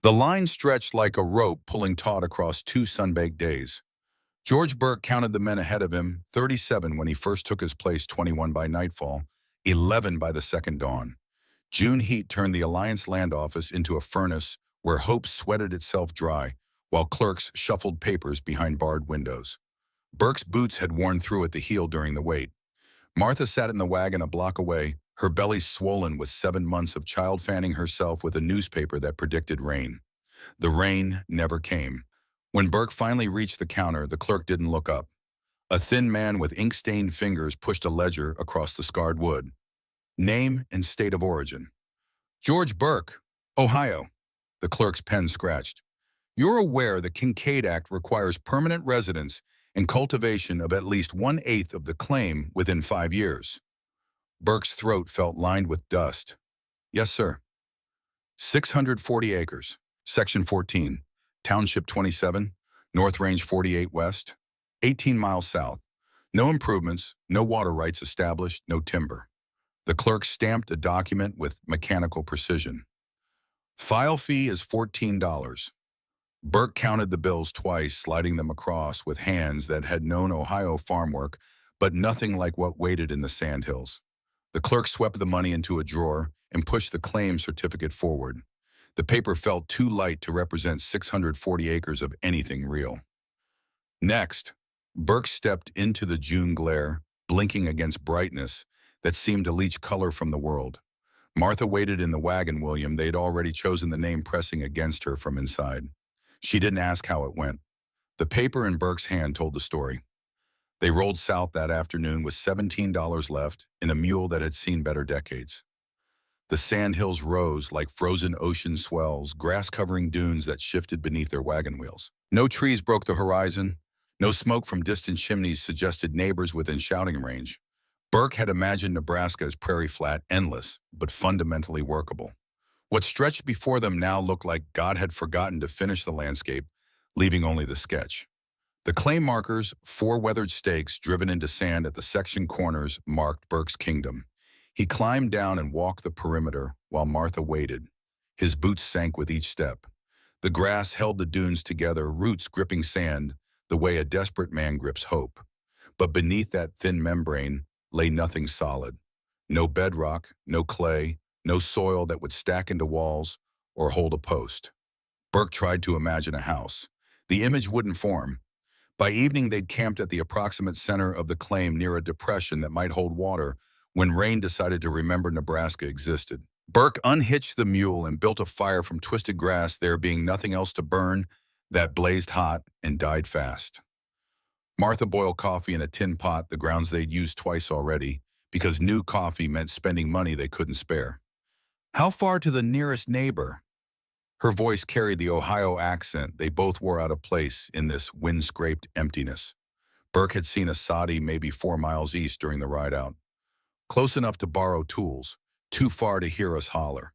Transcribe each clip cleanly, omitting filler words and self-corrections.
The line stretched like a rope pulling taut across two sun-baked days. George Burke counted the men ahead of him, 37 when he first took his place, 21 by nightfall, 11 by the second dawn. June heat turned the Alliance Land Office into a furnace where hope sweated itself dry, while clerks shuffled papers behind barred windows. Burke's boots had worn through at the heel during the wait. Martha sat in the wagon a block away, her belly swollen with 7 months of child fanning herself with a newspaper that predicted rain. The rain never came. When Burke finally reached the counter, the clerk didn't look up. A thin man with ink-stained fingers pushed a ledger across the scarred wood. Name and state of origin. George Burke, Ohio. The clerk's pen scratched. You're aware the Kincaid Act requires permanent residence and cultivation of at least 1/8 of the claim within 5 years. Burke's throat felt lined with dust. Yes, sir. 640 acres. Section 14. Township 27. North Range 48 West. 18 miles south. No improvements, no water rights established, no timber. The clerk stamped a document with mechanical precision. File fee is $14. Burke counted the bills twice, sliding them across with hands that had known Ohio farm work, but nothing like what waited in the sandhills. The clerk swept the money into a drawer and pushed the claim certificate forward. The paper felt too light to represent 640 acres of anything real. Next, Burke stepped into the June glare, blinking against brightness that seemed to leach color from the world. Martha waited in the wagon, William. They'd already chosen the name pressing against her from inside. She didn't ask how it went. The paper in Burke's hand told the story. They rolled south that afternoon with $17 left in a mule that had seen better decades. The sandhills rose like frozen ocean swells, grass-covering dunes that shifted beneath their wagon wheels. No trees broke the horizon. No smoke from distant chimneys suggested neighbors within shouting range. Burke had imagined Nebraska as prairie flat, endless, but fundamentally workable. What stretched before them now looked like God had forgotten to finish the landscape, leaving only the sketch. The clay markers, 4 weathered stakes driven into sand at the section corners, marked Burke's kingdom. He climbed down and walked the perimeter while Martha waited. His boots sank with each step. The grass held the dunes together, roots gripping sand, the way a desperate man grips hope. But beneath that thin membrane lay nothing solid. No bedrock, no clay, no soil that would stack into walls or hold a post. Burke tried to imagine a house. The image wouldn't form. By evening, they'd camped at the approximate center of the claim near a depression that might hold water when rain decided to remember Nebraska existed. Burke unhitched the mule and built a fire from twisted grass, there being nothing else to burn, that blazed hot and died fast. Martha boiled coffee in a tin pot, the grounds they'd used twice already, because new coffee meant spending money they couldn't spare. How far to the nearest neighbor? Her voice carried the Ohio accent they both wore out of place in this wind-scraped emptiness. Burke had seen a soddy maybe 4 miles east during the ride out. Close enough to borrow tools, too far to hear us holler.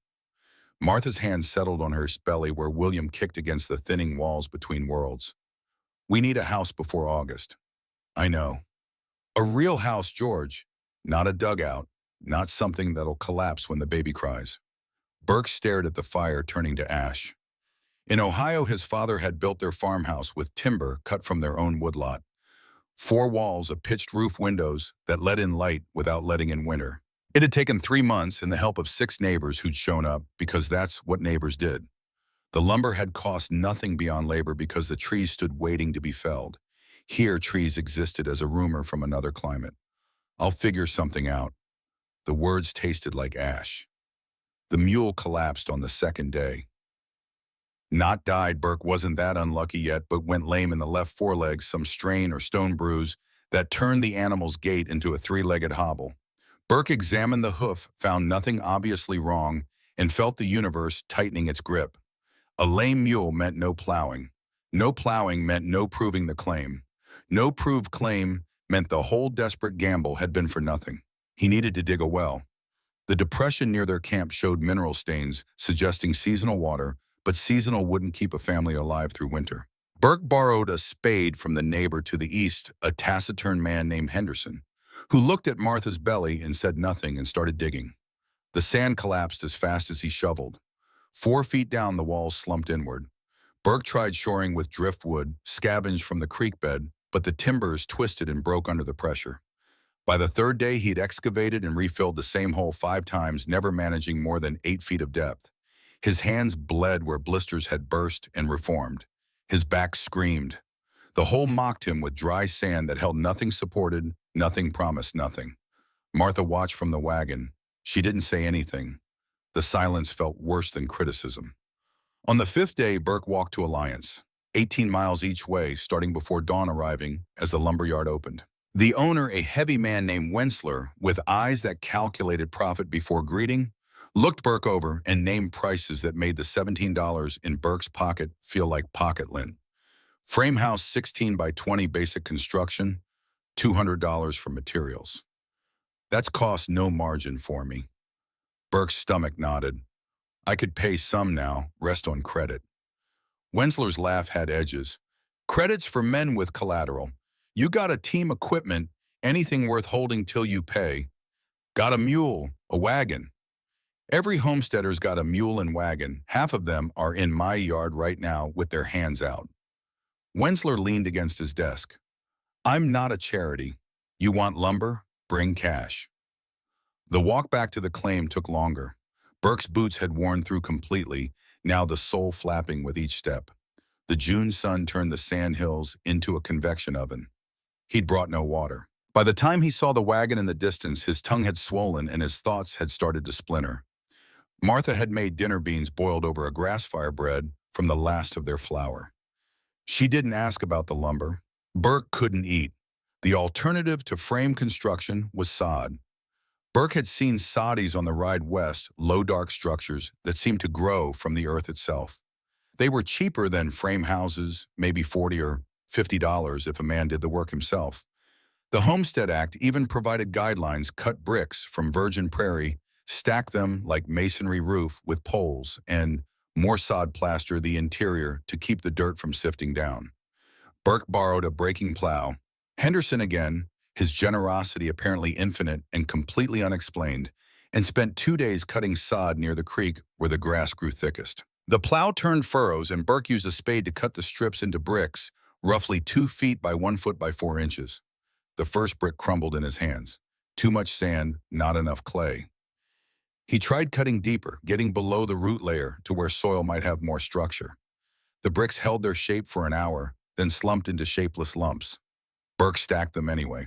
Martha's hand settled on her belly where William kicked against the thinning walls between worlds. We need a house before August. I know. A real house, George. Not a dugout, not something that'll collapse when the baby cries. Burke stared at the fire turning to ash. In Ohio, his father had built their farmhouse with timber cut from their own woodlot. 4 walls of pitched roof windows that let in light without letting in winter. It had taken 3 months and the help of 6 neighbors who'd shown up because that's what neighbors did. The lumber had cost nothing beyond labor because the trees stood waiting to be felled. Here, trees existed as a rumor from another climate. I'll figure something out. The words tasted like ash. The mule collapsed on the second day. Not died, Burke wasn't that unlucky yet, but went lame in the left foreleg, some strain or stone bruise that turned the animal's gait into a 3-legged hobble. Burke examined the hoof, found nothing obviously wrong, and felt the universe tightening its grip. A lame mule meant no plowing. No plowing meant no proving the claim. No proved claim meant the whole desperate gamble had been for nothing. He needed to dig a well. The depression near their camp showed mineral stains, suggesting seasonal water, but seasonal wouldn't keep a family alive through winter. Burke borrowed a spade from the neighbor to the east, a taciturn man named Henderson, who looked at Martha's belly and said nothing and started digging. The sand collapsed as fast as he shoveled. 4 feet down, the walls slumped inward. Burke tried shoring with driftwood, scavenged from the creek bed, but the timbers twisted and broke under the pressure. By the third day, he'd excavated and refilled the same hole 5 times, never managing more than 8 feet of depth. His hands bled where blisters had burst and reformed. His back screamed. The hole mocked him with dry sand that held nothing supported, nothing promised nothing. Martha watched from the wagon. She didn't say anything. The silence felt worse than criticism. On the 5th day, Burke walked to Alliance, 18 miles each way, starting before dawn arriving as the lumberyard opened. The owner, a heavy man named Wensler, with eyes that calculated profit before greeting, looked Burke over and named prices that made the $17 in Burke's pocket feel like pocket lint. Frame house 16 by 20 basic construction, $200 for materials. That's cost no margin for me. Burke's stomach nodded. I could pay some now, rest on credit. Wensler's laugh had edges. Credit's for men with collateral. You got a team equipment, anything worth holding till you pay. Got a mule, a wagon. Every homesteader's got a mule and wagon. Half of them are in my yard right now with their hands out. Wensler leaned against his desk. I'm not a charity. You want lumber? Bring cash. The walk back to the claim took longer. Burke's boots had worn through completely, now the sole flapping with each step. The June sun turned the sand hills into a convection oven. He'd brought no water. By the time he saw the wagon in the distance, his tongue had swollen and his thoughts had started to splinter. Martha had made dinner beans boiled over a grass fire bread from the last of their flour. She didn't ask about the lumber. Burke couldn't eat. The alternative to frame construction was sod. Burke had seen soddies on the ride west, low dark structures that seemed to grow from the earth itself. They were cheaper than frame houses, maybe $40 or $50 if a man did the work himself. The Homestead Act even provided guidelines: cut bricks from virgin prairie, stack them like masonry roof with poles, and more sod plaster the interior to keep the dirt from sifting down. Burke borrowed a breaking plow. Henderson again, his generosity apparently infinite and completely unexplained, and spent 2 days cutting sod near the creek where the grass grew thickest. The plow turned furrows, and Burke used a spade to cut the strips into bricks, roughly 2 feet by 1 foot by 4 inches. The first brick crumbled in his hands. Too much sand, not enough clay. He tried cutting deeper, getting below the root layer to where soil might have more structure. The bricks held their shape for an hour, then slumped into shapeless lumps. Burke stacked them anyway.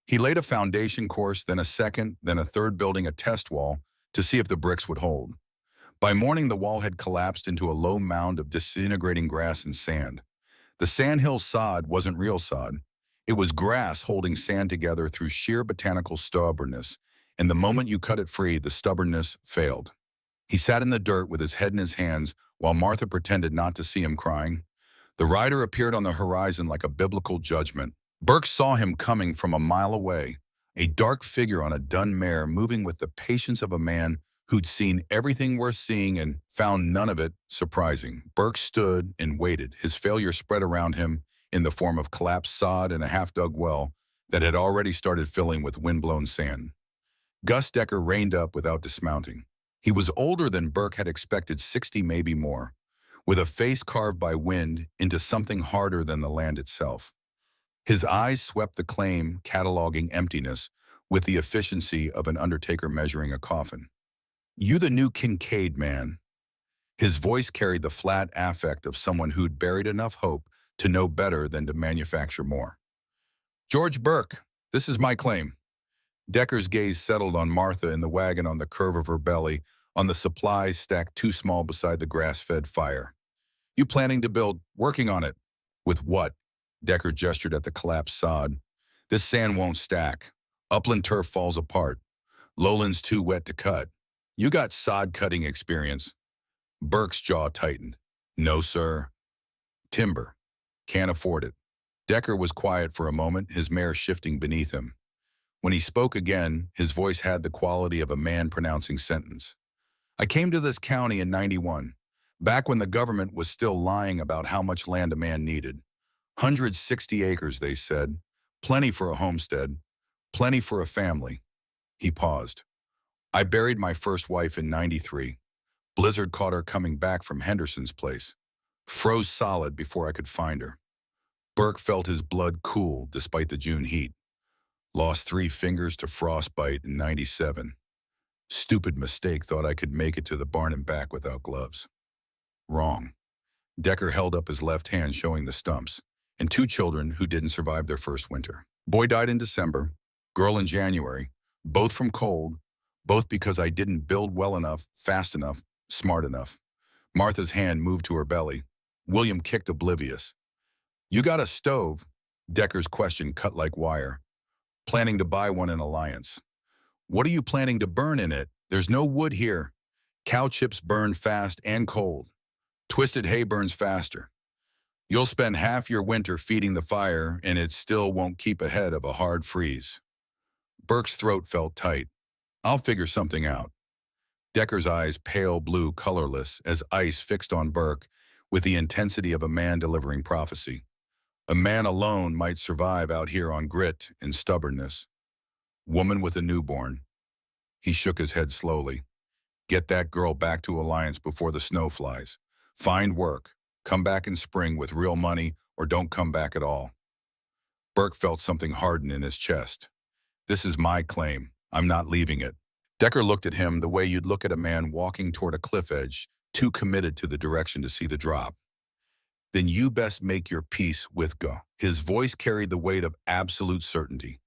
He laid a foundation course, then a second, then a third, building a test wall to see if the bricks would hold. By morning, the wall had collapsed into a low mound of disintegrating grass and sand. The sandhill sod wasn't real sod. It was grass holding sand together through sheer botanical stubbornness, and the moment you cut it free, the stubbornness failed. He sat in the dirt with his head in his hands while Martha pretended not to see him crying. The rider appeared on the horizon like a biblical judgment. Burke saw him coming from a mile away, a dark figure on a dun mare moving with the patience of a man who'd seen everything worth seeing and found none of it surprising. Burke stood and waited, his failure spread around him in the form of collapsed sod and a half-dug well that had already started filling with wind-blown sand. Gus Decker reined up without dismounting. He was older than Burke had expected, 60, maybe more, with a face carved by wind into something harder than the land itself. His eyes swept the claim, cataloging emptiness with the efficiency of an undertaker measuring a coffin. You the new Kincaid, man. His voice carried the flat affect of someone who'd buried enough hope to know better than to manufacture more. George Burke, this is my claim. Decker's gaze settled on Martha in the wagon, on the curve of her belly, on the supplies stacked too small beside the grass-fed fire. You planning to build, working on it. With what? Decker gestured at the collapsed sod. This sand won't stack. Upland turf falls apart. Lowland's too wet to cut. You got sod cutting experience. Burke's jaw tightened. No, sir. Timber. Can't afford it. Decker was quiet for a moment, his mare shifting beneath him. When he spoke again, his voice had the quality of a man pronouncing sentence. I came to this county in '91, back when the government was still lying about how much land a man needed. 160 acres, they said. Plenty for a homestead. Plenty for a family. He paused. I buried my first wife in '93. Blizzard caught her coming back from Henderson's place. Froze solid before I could find her. Burke felt his blood cool despite the June heat. Lost 3 fingers to frostbite in '97. Stupid mistake, thought I could make it to the barn and back without gloves. Wrong. Decker held up his left hand showing the stumps, and 2 children who didn't survive their first winter. Boy died in December, girl in January, both from cold, both because I didn't build well enough, fast enough, smart enough. Martha's hand moved to her belly. William kicked oblivious. You got a stove? Decker's question cut like wire. Planning to buy one in Alliance. What are you planning to burn in it? There's no wood here. Cow chips burn fast and cold. Twisted hay burns faster. You'll spend half your winter feeding the fire and it still won't keep ahead of a hard freeze. Burke's throat felt tight. I'll figure something out. Decker's eyes pale blue, colorless, as ice fixed on Burke with the intensity of a man delivering prophecy. A man alone might survive out here on grit and stubbornness. Woman with a newborn. He shook his head slowly. Get that girl back to Alliance before the snow flies. Find work. Come back in spring with real money or don't come back at all. Burke felt something harden in his chest. This is my claim. I'm not leaving it. Decker looked at him the way you'd look at a man walking toward a cliff edge, too committed to the direction to see the drop. Then you best make your peace with go. His voice carried the weight of absolute certainty.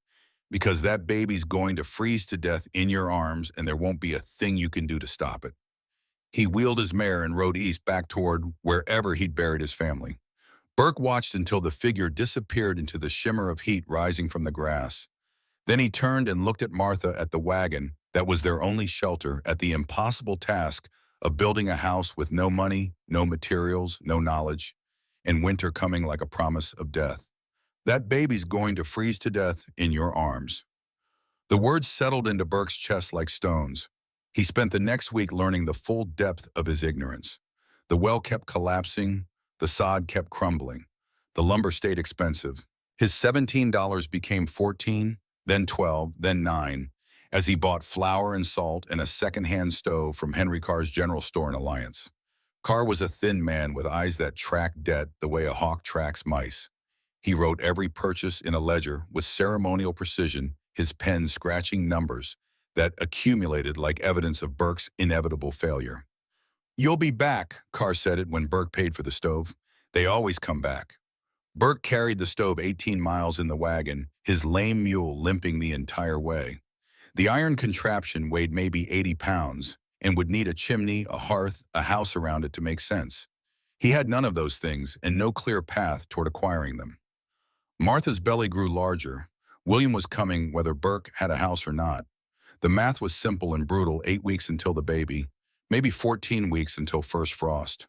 Because that baby's going to freeze to death in your arms and there won't be a thing you can do to stop it. He wheeled his mare and rode east back toward wherever he'd buried his family. Burke watched until the figure disappeared into the shimmer of heat rising from the grass. Then he turned and looked at Martha at the wagon that was their only shelter at the impossible task of building a house with no money, no materials, no knowledge, and winter coming like a promise of death. That baby's going to freeze to death in your arms. The words settled into Burke's chest like stones. He spent the next week learning the full depth of his ignorance. The well kept collapsing, the sod kept crumbling. The lumber stayed expensive. His $17 became $14, then $12, then $9, as he bought flour and salt and a second-hand stove from Henry Carr's general store in Alliance. Carr was a thin man with eyes that tracked debt the way a hawk tracks mice. He wrote every purchase in a ledger with ceremonial precision, his pen scratching numbers that accumulated like evidence of Burke's inevitable failure. You'll be back, Carr said it when Burke paid for the stove. They always come back. Burke carried the stove 18 miles in the wagon, his lame mule limping the entire way. The iron contraption weighed maybe 80 pounds and would need a chimney, a hearth, a house around it to make sense. He had none of those things and no clear path toward acquiring them. Martha's belly grew larger. William was coming whether Burke had a house or not. The math was simple and brutal: 8 weeks until the baby, maybe 14 weeks until first frost,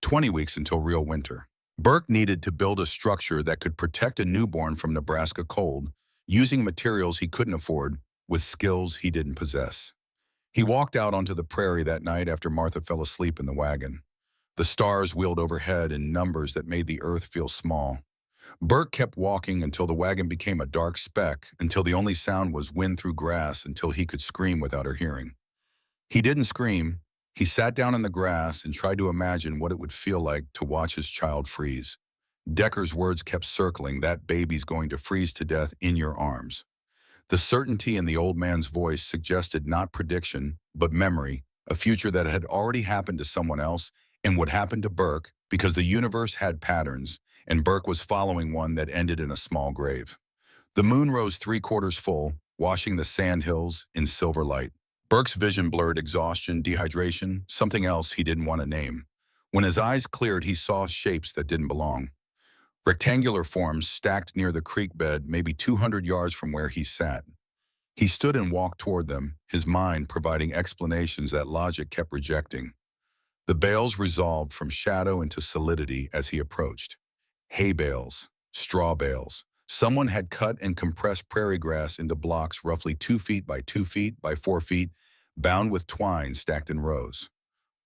20 weeks until real winter. Burke needed to build a structure that could protect a newborn from Nebraska cold, using materials he couldn't afford, with skills he didn't possess. He walked out onto the prairie that night after Martha fell asleep in the wagon. The stars wheeled overhead in numbers that made the earth feel small. Burke kept walking until the wagon became a dark speck, until the only sound was wind through grass, until he could scream without her hearing. He didn't scream. He sat down in the grass and tried to imagine what it would feel like to watch his child freeze. Decker's words kept circling, that baby's going to freeze to death in your arms. The certainty in the old man's voice suggested not prediction, but memory, a future that had already happened to someone else and would happen to Burke because the universe had patterns, and Burke was following one that ended in a small grave. The moon rose 3/4 full, washing the sand hills in silver light. Burke's vision blurred: exhaustion, dehydration, something else he didn't want to name. When his eyes cleared, he saw shapes that didn't belong. Rectangular forms stacked near the creek bed, maybe 200 yards from where he sat. He stood and walked toward them, his mind providing explanations that logic kept rejecting. The bales resolved from shadow into solidity as he approached. Hay bales, straw bales. Someone had cut and compressed prairie grass into blocks roughly 2 feet by 2 feet by 4 feet, bound with twine stacked in rows.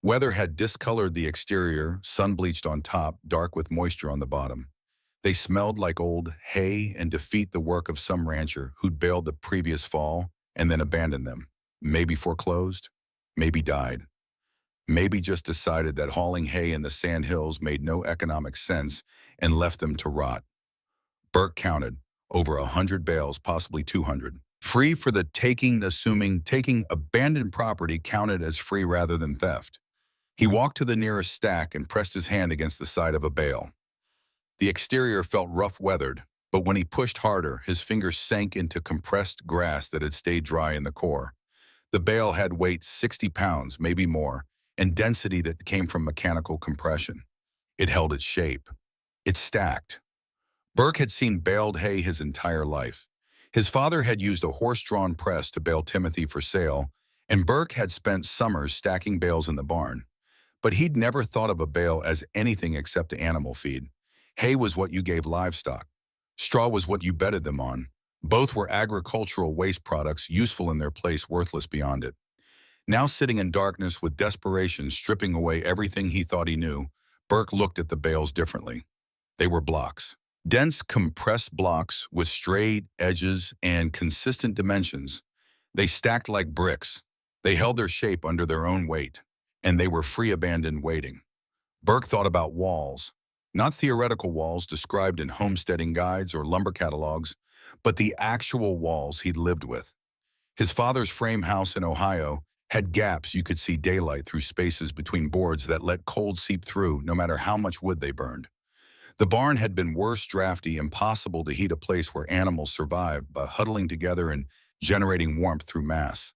Weather had discolored the exterior, sun-bleached on top, dark with moisture on the bottom. They smelled like old hay and defeat, the work of some rancher who'd baled the previous fall and then abandoned them. Maybe foreclosed, maybe died. Maybe just decided that hauling hay in the sand hills made no economic sense and left them to rot. Burke counted over 100 bales, possibly 200. Free for the taking, assuming taking abandoned property counted as free rather than theft. He walked to the nearest stack and pressed his hand against the side of a bale. The exterior felt rough-weathered, but when he pushed harder, his fingers sank into compressed grass that had stayed dry in the core. The bale had weight 60 pounds, maybe more, and density that came from mechanical compression. It held its shape. It stacked. Burke had seen baled hay his entire life. His father had used a horse-drawn press to bale Timothy for sale, and Burke had spent summers stacking bales in the barn. But he'd never thought of a bale as anything except animal feed. Hay was what you gave livestock. Straw was what you bedded them on. Both were agricultural waste products, useful in their place, worthless beyond it. Now sitting in darkness with desperation stripping away everything he thought he knew, Burke looked at the bales differently. They were blocks. Dense, compressed blocks with straight edges and consistent dimensions. They stacked like bricks. They held their shape under their own weight, and they were free abandoned waiting. Burke thought about walls, not theoretical walls described in homesteading guides or lumber catalogs, but the actual walls he'd lived with. His father's frame house in Ohio had gaps you could see daylight through spaces between boards that let cold seep through no matter how much wood they burned. The barn had been worse, drafty, impossible to heat, a place where animals survived by huddling together and generating warmth through mass.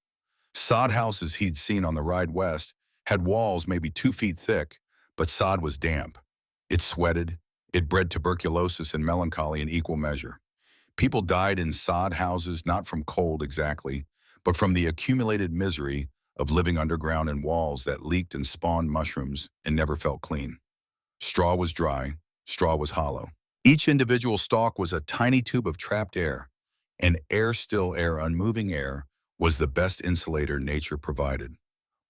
Sod houses he'd seen on the ride west had walls maybe 2 feet thick, but sod was damp. It sweated. It bred tuberculosis and melancholy in equal measure. People died in sod houses not from cold exactly, but from the accumulated misery of living underground in walls that leaked and spawned mushrooms and never felt clean. Straw was dry. Straw was hollow. Each individual stalk was a tiny tube of trapped air, and air, still air, unmoving air, was the best insulator nature provided.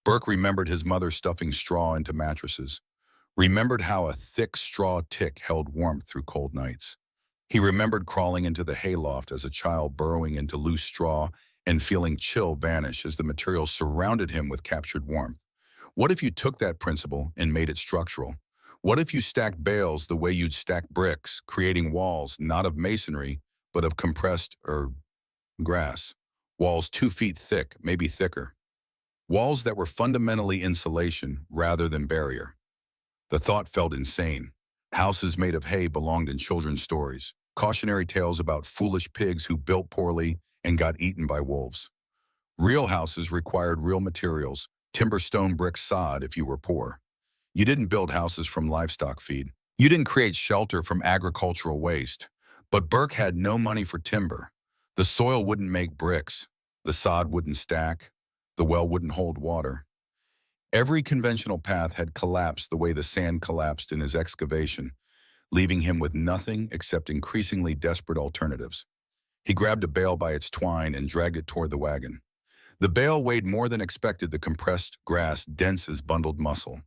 Burke remembered his mother stuffing straw into mattresses, remembered how a thick straw tick held warmth through cold nights. He remembered crawling into the hayloft as a child, burrowing into loose straw and feeling chill vanish as the material surrounded him with captured warmth. What if you took that principle and made it structural? What if you stacked bales the way you'd stack bricks, creating walls not of masonry, but of compressed grass? Walls 2 feet thick, maybe thicker. Walls that were fundamentally insulation rather than barrier. The thought felt insane. Houses made of hay belonged in children's stories, cautionary tales about foolish pigs who built poorly and got eaten by wolves. Real houses required real materials, timber, stone, brick, sod if you were poor. You didn't build houses from livestock feed. You didn't create shelter from agricultural waste. But Burke had no money for timber. The soil wouldn't make bricks. The sod wouldn't stack. The well wouldn't hold water. Every conventional path had collapsed the way the sand collapsed in his excavation, leaving him with nothing except increasingly desperate alternatives. He grabbed a bale by its twine and dragged it toward the wagon. The bale weighed more than expected, the compressed grass dense as bundled muscle.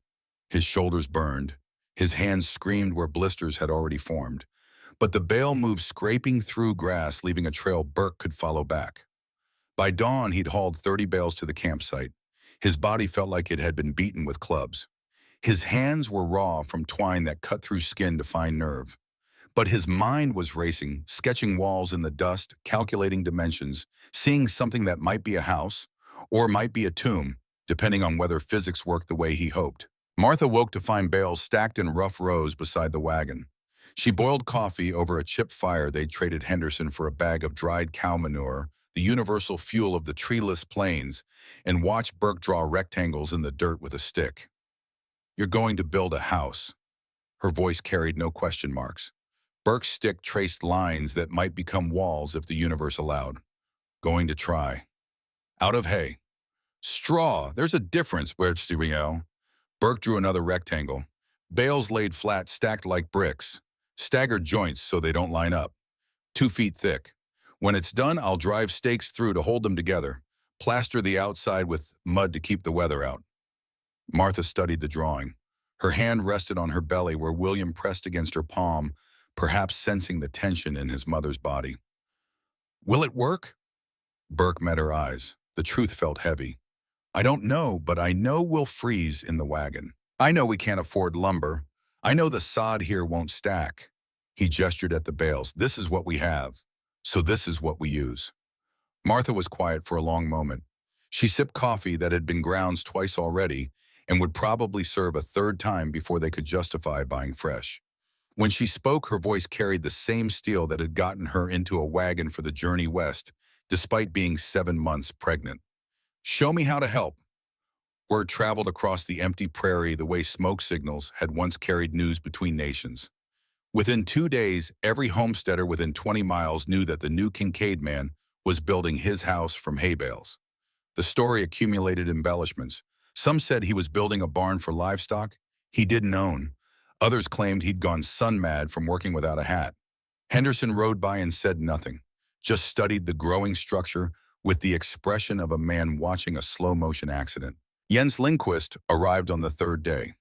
His shoulders burned. His hands screamed where blisters had already formed. But the bale moved, scraping through grass, leaving a trail Burke could follow back. By dawn, he'd hauled 30 bales to the campsite. His body felt like it had been beaten with clubs. His hands were raw from twine that cut through skin to fine nerve. But his mind was racing, sketching walls in the dust, calculating dimensions, seeing something that might be a house or might be a tomb, depending on whether physics worked the way he hoped. Martha woke to find bales stacked in rough rows beside the wagon. She boiled coffee over a chip fire they'd traded Henderson for a bag of dried cow manure, the universal fuel of the treeless plains, and watched Burke draw rectangles in the dirt with a stick. "You're going to build a house." Her voice carried no question marks. Burke's stick traced lines that might become walls if the universe allowed. "Going to try." "Out of hay." "Straw. There's a difference, Bert's. Burke drew another rectangle. Bales laid flat, stacked like bricks. Staggered joints so they don't line up. 2 feet thick. "When it's done, I'll drive stakes through to hold them together. Plaster the outside with mud to keep the weather out." Martha studied the drawing. Her hand rested on her belly where William pressed against her palm, perhaps sensing the tension in his mother's body. "Will it work?" Burke met her eyes. The truth felt heavy. I don't know, but I know we'll freeze in the wagon. I know we can't afford lumber. I know the sod here won't stack. He gestured at the bales. This is what we have. So this is what we use. Martha was quiet for a long moment. She sipped coffee that had been ground twice already and would probably serve a third time before they could justify buying fresh. When she spoke, her voice carried the same steel that had gotten her into a wagon for the journey west, despite being 7 months pregnant. Show me how to help. Word traveled across the empty prairie the way smoke signals had once carried news between nations. Within 2 days, every homesteader within 20 miles knew that the new Kincaid man was building his house from hay bales. The story accumulated embellishments. Some said he was building a barn for livestock he didn't own. Others claimed he'd gone sun-mad from working without a hat. Henderson rode by and said nothing, just studied the growing structure with the expression of a man watching a slow-motion accident. Jens Lindqvist arrived on the third day.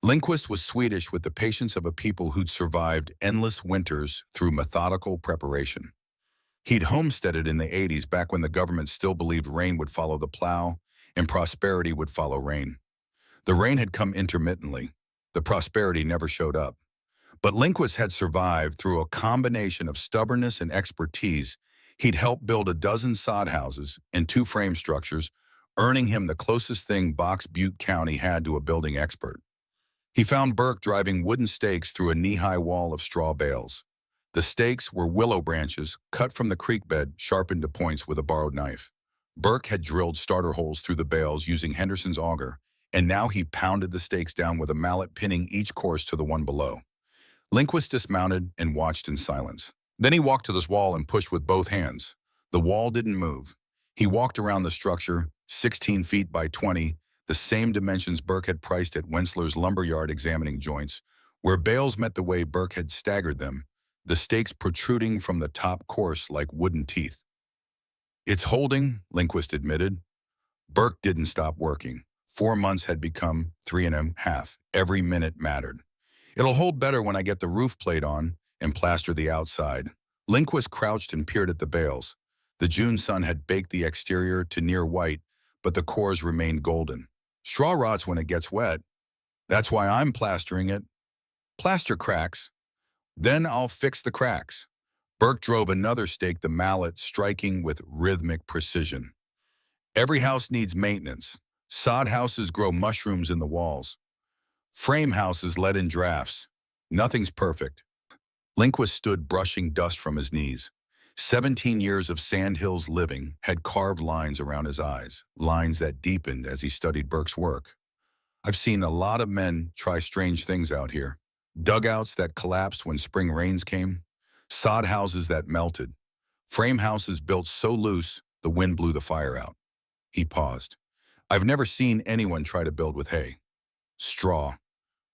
Lindqvist was Swedish with the patience of a people who'd survived endless winters through methodical preparation. He'd homesteaded in the 80s back when the government still believed rain would follow the plow and prosperity would follow rain. The rain had come intermittently. The prosperity never showed up. But Lindqvist had survived through a combination of stubbornness and expertise. He'd helped build a dozen sod houses and 2 frame structures, earning him the closest thing Box Butte County had to a building expert. He found Burke driving wooden stakes through a knee-high wall of straw bales. The stakes were willow branches cut from the creek bed, sharpened to points with a borrowed knife. Burke had drilled starter holes through the bales using Henderson's auger, and now he pounded the stakes down with a mallet, pinning each course to the one below. Lindqvist dismounted and watched in silence. Then he walked to this wall and pushed with both hands. The wall didn't move. He walked around the structure, 16 feet by 20, the same dimensions Burke had priced at Wentzler's lumberyard, examining joints, where bales met the way Burke had staggered them, the stakes protruding from the top course like wooden teeth. It's holding, Lindqvist admitted. Burke didn't stop working. 4 months had become 3.5. Every minute mattered. It'll hold better when I get the roof plate on and plaster the outside. Lindqvist crouched and peered at the bales. The June sun had baked the exterior to near white, but the cores remained golden. Straw rots when it gets wet. That's why I'm plastering it. Plaster cracks. Then I'll fix the cracks. Burke drove another stake, the mallet striking with rhythmic precision. Every house needs maintenance. Sod houses grow mushrooms in the walls. Frame houses let in drafts. Nothing's perfect. Lindqvist stood brushing dust from his knees. 17 years of Sandhills living had carved lines around his eyes, lines that deepened as he studied Burke's work. I've seen a lot of men try strange things out here. Dugouts that collapsed when spring rains came. Sod houses that melted. Frame houses built so loose the wind blew the fire out. He paused. I've never seen anyone try to build with hay. Straw.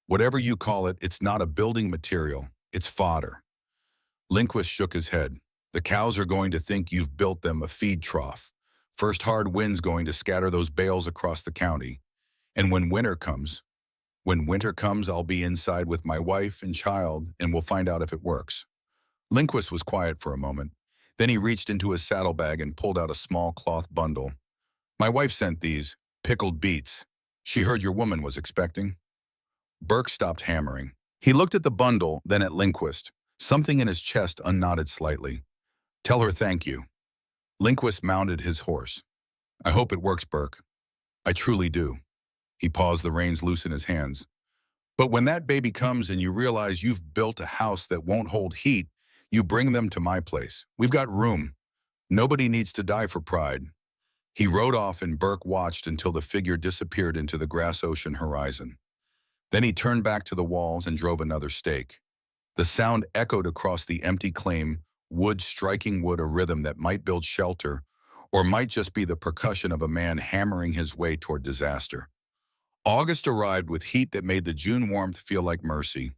Whatever you call it, it's not a building material. It's fodder. Lindqvist shook his head. The cows are going to think you've built them a feed trough. First hard wind's going to scatter those bales across the county. And when winter comes, I'll be inside with my wife and child, and we'll find out if it works. Lindqvist was quiet for a moment. Then he reached into his saddlebag and pulled out a small cloth bundle. My wife sent these, pickled beets. She heard your woman was expecting. Burke stopped hammering. He looked at the bundle, then at Lindqvist. Something in his chest unknotted slightly. Tell her thank you. Lindqvist mounted his horse. I hope it works, Burke. I truly do. He paused, the reins loose in his hands. But when that baby comes and you realize you've built a house that won't hold heat, you bring them to my place. We've got room. Nobody needs to die for pride. He rode off and Burke watched until the figure disappeared into the grass ocean horizon. Then he turned back to the walls and drove another stake. The sound echoed across the empty claim, wood striking wood, a rhythm that might build shelter or might just be the percussion of a man hammering his way toward disaster. August arrived with heat that made the June warmth feel like mercy.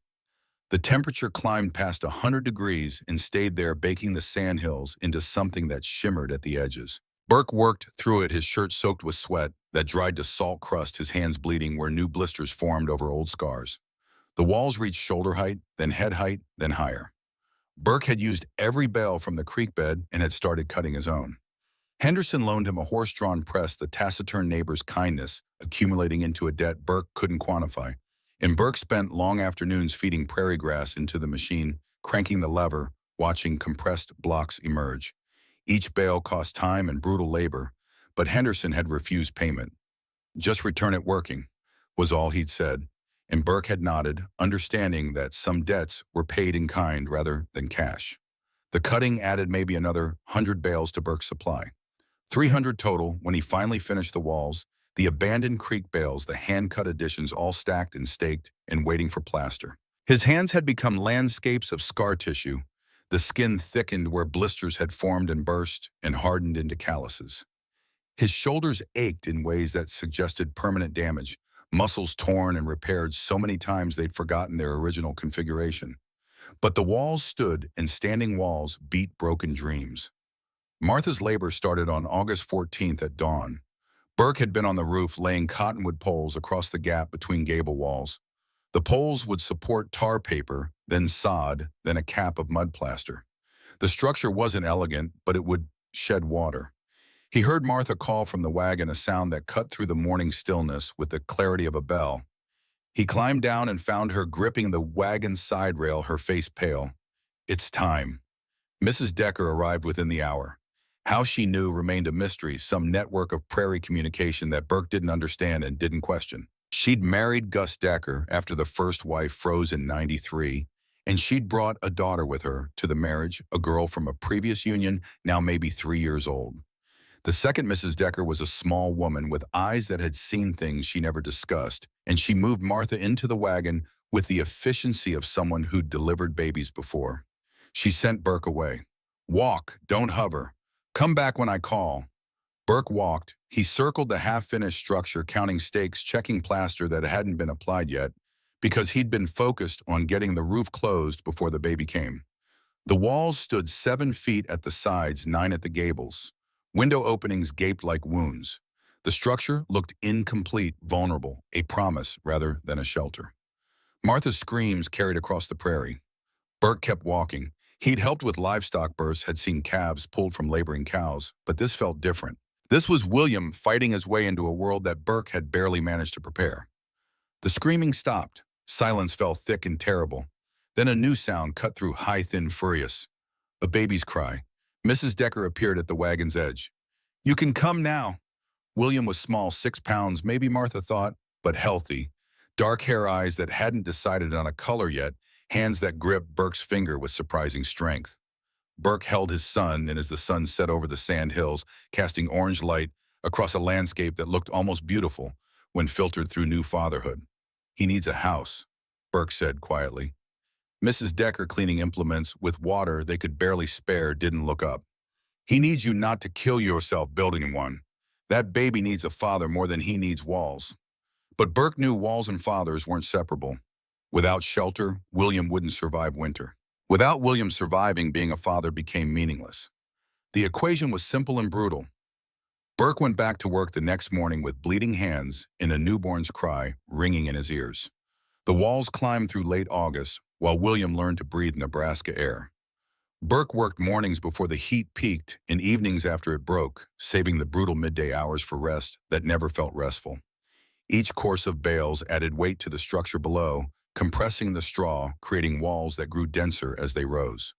The temperature climbed past 100 degrees and stayed there, baking the sandhills into something that shimmered at the edges. Burke worked through it, his shirt soaked with sweat that dried to salt crust, his hands bleeding where new blisters formed over old scars. The walls reached shoulder height, then head height, then higher. Burke had used every bale from the creek bed and had started cutting his own. Henderson loaned him a horse-drawn press, the taciturn neighbor's kindness, accumulating into a debt Burke couldn't quantify. And Burke spent long afternoons feeding prairie grass into the machine, cranking the lever, watching compressed blocks emerge. Each bale cost time and brutal labor, but Henderson had refused payment. "Just return it working," was all he'd said, and Burke had nodded, understanding that some debts were paid in kind rather than cash. The cutting added maybe another 100 bales to Burke's supply. 300 total when he finally finished the walls, the abandoned creek bales, the hand-cut additions all stacked and staked and waiting for plaster. His hands had become landscapes of scar tissue. The skin thickened where blisters had formed and burst and hardened into calluses. His shoulders ached in ways that suggested permanent damage, muscles torn and repaired so many times they'd forgotten their original configuration. But the walls stood, and standing walls beat broken dreams. Martha's labor started on August 14th at dawn. Burke had been on the roof laying cottonwood poles across the gap between gable walls. The poles would support tar paper, then sod, then a cap of mud plaster. The structure wasn't elegant, but it would shed water. He heard Martha call from the wagon, a sound that cut through the morning stillness with the clarity of a bell. He climbed down and found her gripping the wagon's side rail, her face pale. "It's time." Mrs. Decker arrived within the hour. How she knew remained a mystery, some network of prairie communication that Burke didn't understand and didn't question. She'd married Gus Decker after the first wife froze in '93, and she'd brought a daughter with her to the marriage, a girl from a previous union, now maybe 3 years old. The second Mrs. Decker was a small woman with eyes that had seen things she never discussed, and she moved Martha into the wagon with the efficiency of someone who'd delivered babies before. She sent Burke away. "Walk, don't hover. Come back when I call." Burke walked. He circled the half-finished structure, counting stakes, checking plaster that hadn't been applied yet, because he'd been focused on getting the roof closed before the baby came. The walls stood 7 feet at the sides, 9 at the gables. Window openings gaped like wounds. The structure looked incomplete, vulnerable, a promise rather than a shelter. Martha's screams carried across the prairie. Burke kept walking. He'd helped with livestock births, had seen calves pulled from laboring cows, but this felt different. This was William fighting his way into a world that Burke had barely managed to prepare. The screaming stopped. Silence fell thick and terrible. Then a new sound cut through, high, thin, furious. A baby's cry. Mrs. Decker appeared at the wagon's edge. "You can come now." William was small, 6 pounds, maybe Martha thought, but healthy. Dark hair, eyes that hadn't decided on a color yet, hands that gripped Burke's finger with surprising strength. Burke held his son, and as the sun set over the sand hills, casting orange light across a landscape that looked almost beautiful when filtered through new fatherhood. "He needs a house," Burke said quietly. Mrs. Decker, cleaning implements with water they could barely spare, didn't look up. "He needs you not to kill yourself building one. That baby needs a father more than he needs walls." But Burke knew walls and fathers weren't separable. Without shelter, William wouldn't survive winter. Without William surviving, being a father became meaningless. The equation was simple and brutal. Burke went back to work the next morning with bleeding hands and a newborn's cry ringing in his ears. The walls climbed through late August, while William learned to breathe Nebraska air. Burke worked mornings before the heat peaked and evenings after it broke, saving the brutal midday hours for rest that never felt restful. Each course of bales added weight to the structure below, compressing the straw, creating walls that grew denser as they rose.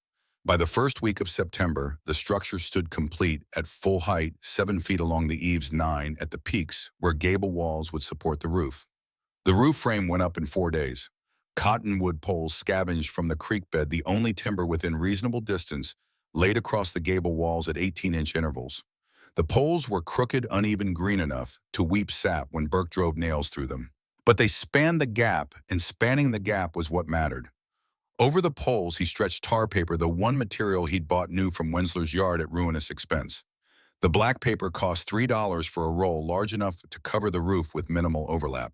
By the first week of September, the structure stood complete at full height, 7 feet along the eaves, 9 at the peaks, where gable walls would support the roof. The roof frame went up in 4 days. Cottonwood poles scavenged from the creek bed, the only timber within reasonable distance, laid across the gable walls at 18-inch intervals. The poles were crooked, uneven, green enough to weep sap when Burke drove nails through them. But they spanned the gap, and spanning the gap was what mattered. Over the poles, he stretched tar paper, the one material he'd bought new from Wensler's yard at ruinous expense. The black paper cost $3 for a roll large enough to cover the roof with minimal overlap.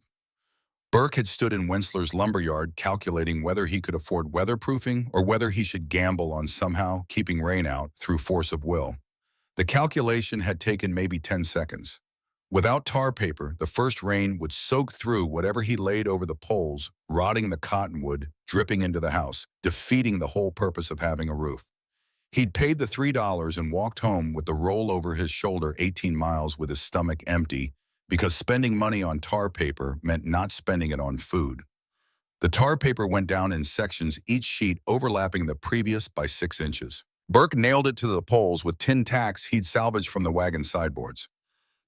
Burke had stood in Wensler's lumberyard calculating whether he could afford weatherproofing or whether he should gamble on somehow keeping rain out through force of will. The calculation had taken maybe 10 seconds. Without tar paper, the first rain would soak through whatever he laid over the poles, rotting the cottonwood, dripping into the house, defeating the whole purpose of having a roof. He'd paid the $3 and walked home with the roll over his shoulder 18 miles with his stomach empty because spending money on tar paper meant not spending it on food. The tar paper went down in sections, each sheet overlapping the previous by 6 inches. Burke nailed it to the poles with tin tacks he'd salvaged from the wagon sideboards.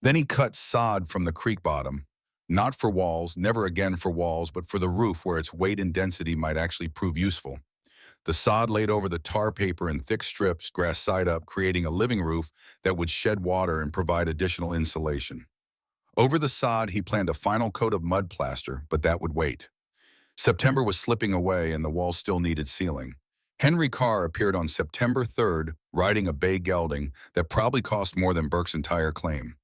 Then he cut sod from the creek bottom, not for walls, never again for walls, but for the roof where its weight and density might actually prove useful. The sod laid over the tar paper in thick strips, grass side up, creating a living roof that would shed water and provide additional insulation. Over the sod, he planned a final coat of mud plaster, but that would wait. September was slipping away and the wall still needed sealing. Henry Carr appeared on September 3rd, riding a bay gelding that probably cost more than Burke's entire claim.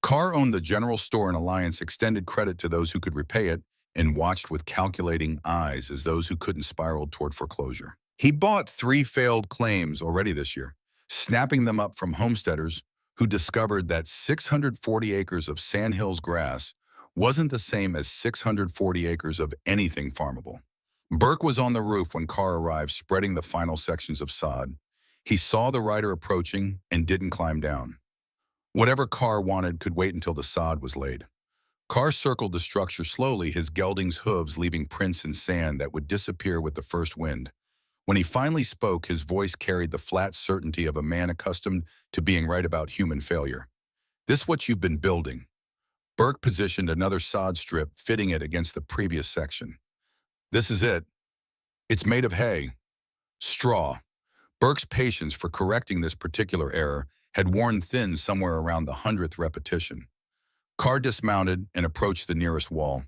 Carr owned the general store and Alliance extended credit to those who could repay it and watched with calculating eyes as those who couldn't spiraled toward foreclosure. He bought 3 failed claims already this year, snapping them up from homesteaders who discovered that 640 acres of Sandhills grass wasn't the same as 640 acres of anything farmable. Burke was on the roof when Carr arrived, spreading the final sections of sod. He saw the rider approaching and didn't climb down. Whatever Carr wanted could wait until the sod was laid. Carr circled the structure slowly, his gelding's hooves leaving prints in sand that would disappear with the first wind. When he finally spoke, his voice carried the flat certainty of a man accustomed to being right about human failure. "This what you've been building." Burke positioned another sod strip, fitting it against the previous section. "This is it. It's made of hay. Straw." Burke's patience for correcting this particular error had worn thin somewhere around the 100th repetition. Carr dismounted and approached the nearest wall.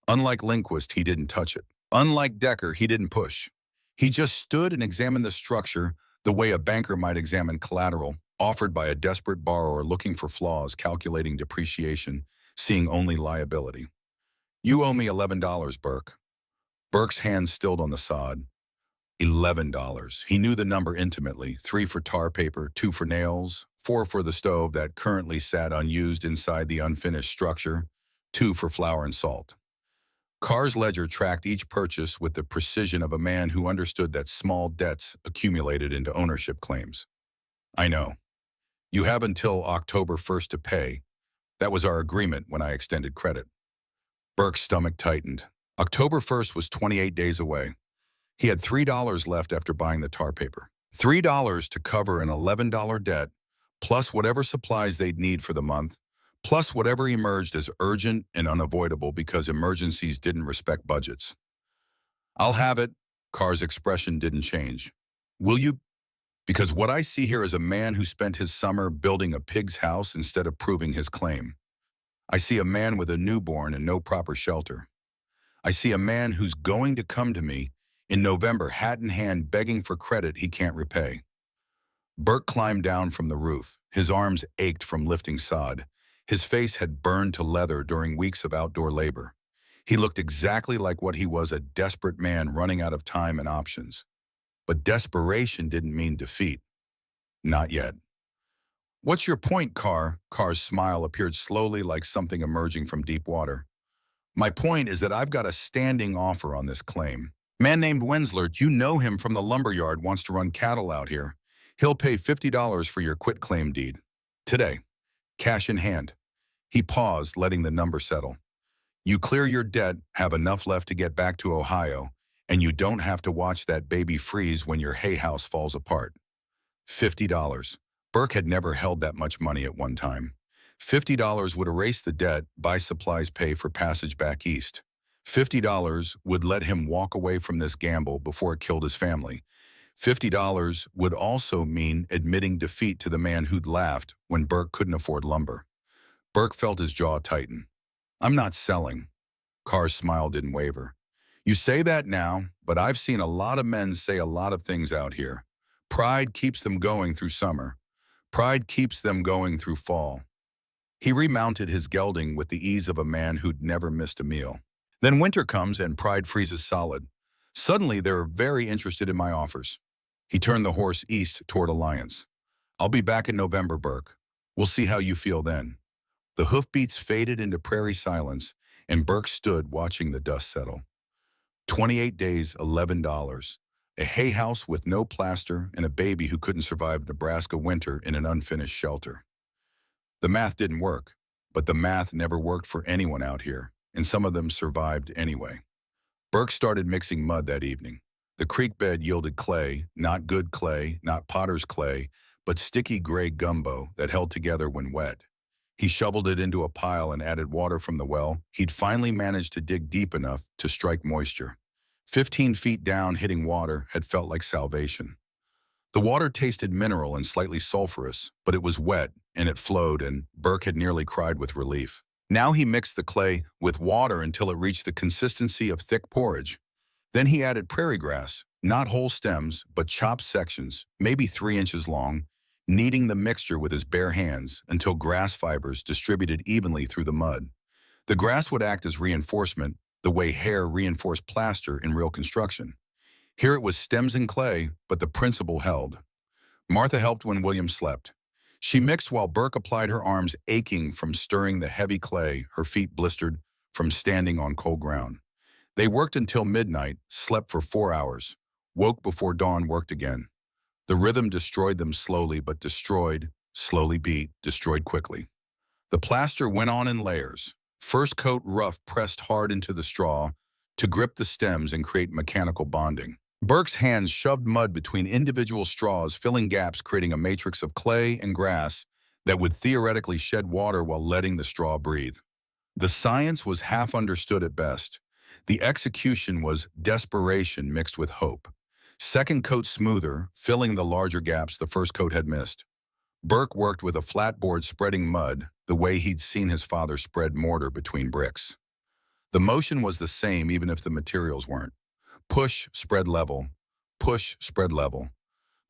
Unlike Lindquist, he didn't touch it. Unlike Decker, he didn't push. He just stood and examined the structure the way a banker might examine collateral offered by a desperate borrower looking for flaws, calculating depreciation, seeing only liability. "You owe me $11, Burke." Burke's hand stilled on the sod. $11. He knew the number intimately. 3 for tar paper, 2 for nails, 4 for the stove that currently sat unused inside the unfinished structure, 2 for flour and salt. Carr's ledger tracked each purchase with the precision of a man who understood that small debts accumulated into ownership claims. "I know. You have until October 1st to pay. That was our agreement when I extended credit." Burke's stomach tightened. October 1st was 28 days away. He had $3 left after buying the tar paper. $3 to cover an $11 debt, plus whatever supplies they'd need for the month, plus whatever emerged as urgent and unavoidable because emergencies didn't respect budgets. "I'll have it." Carr's expression didn't change. "Will you?" "Because what I see here is a man who spent his summer building a pig's house instead of proving his claim. I see a man with a newborn and no proper shelter. I see a man who's going to come to me in November, hat in hand, begging for credit he can't repay." Burke climbed down from the roof. His arms ached from lifting sod. His face had burned to leather during weeks of outdoor labor. He looked exactly like what he was, a desperate man running out of time and options. But desperation didn't mean defeat. Not yet. "What's your point, Carr?" Carr's smile appeared slowly like something emerging from deep water. "My point is that I've got a standing offer on this claim. Man named Wensler, you know him from the lumberyard, wants to run cattle out here. He'll pay $50 for your quitclaim deed. Today. Cash in hand." He paused, letting the number settle. "You clear your debt, have enough left to get back to Ohio, and you don't have to watch that baby freeze when your hay house falls apart." $50. Burke had never held that much money at one time. $50 would erase the debt, buy supplies, pay for passage back east. $50 would let him walk away from this gamble before it killed his family. $50 would also mean admitting defeat to the man who'd laughed when Burke couldn't afford lumber. Burke felt his jaw tighten. "I'm not selling." Carr's smile didn't waver. "You say that now, but I've seen a lot of men say a lot of things out here. Pride keeps them going through summer. Pride keeps them going through fall." He remounted his gelding with the ease of a man who'd never missed a meal. Then winter comes and pride freezes solid. Suddenly, they're very interested in my offers. He turned the horse east toward Alliance. "I'll be back in November, Burke. We'll see how you feel then." The hoofbeats faded into prairie silence, and Burke stood watching the dust settle. 28 days, $11. a hay house with no plaster, and a baby who couldn't survive Nebraska winter in an unfinished shelter. The math didn't work, but the math never worked for anyone out here, and some of them survived anyway. Burke started mixing mud that evening. The creek bed yielded clay, not good clay, not potter's clay, but sticky gray gumbo that held together when wet. He shoveled it into a pile and added water from the well. He'd finally managed to dig deep enough to strike moisture. 15 feet down, hitting water had felt like salvation. The water tasted mineral and slightly sulfurous, but it was wet, and it flowed, and Burke had nearly cried with relief. Now he mixed the clay with water until it reached the consistency of thick porridge. Then he added prairie grass, not whole stems, but chopped sections, maybe 3 inches long, kneading the mixture with his bare hands until grass fibers distributed evenly through the mud. The grass would act as reinforcement, the way hair reinforced plaster in real construction. Here it was stems and clay, but the principle held. Martha helped when William slept. She mixed while Burke applied, her arms aching from stirring the heavy clay, her feet blistered from standing on cold ground. They worked until midnight, slept for 4 hours, woke before dawn, worked again. The rhythm destroyed them slowly, but destroyed, slowly beat, destroyed quickly. The plaster went on in layers. First coat rough, pressed hard into the straw to grip the stems and create mechanical bonding. Burke's hands shoved mud between individual straws, filling gaps, creating a matrix of clay and grass that would theoretically shed water while letting the straw breathe. The science was half understood at best. The execution was desperation mixed with hope. Second coat smoother, filling the larger gaps the first coat had missed. Burke worked with a flat board spreading mud the way he'd seen his father spread mortar between bricks. The motion was the same even if the materials weren't. Push, spread level. Push, spread level.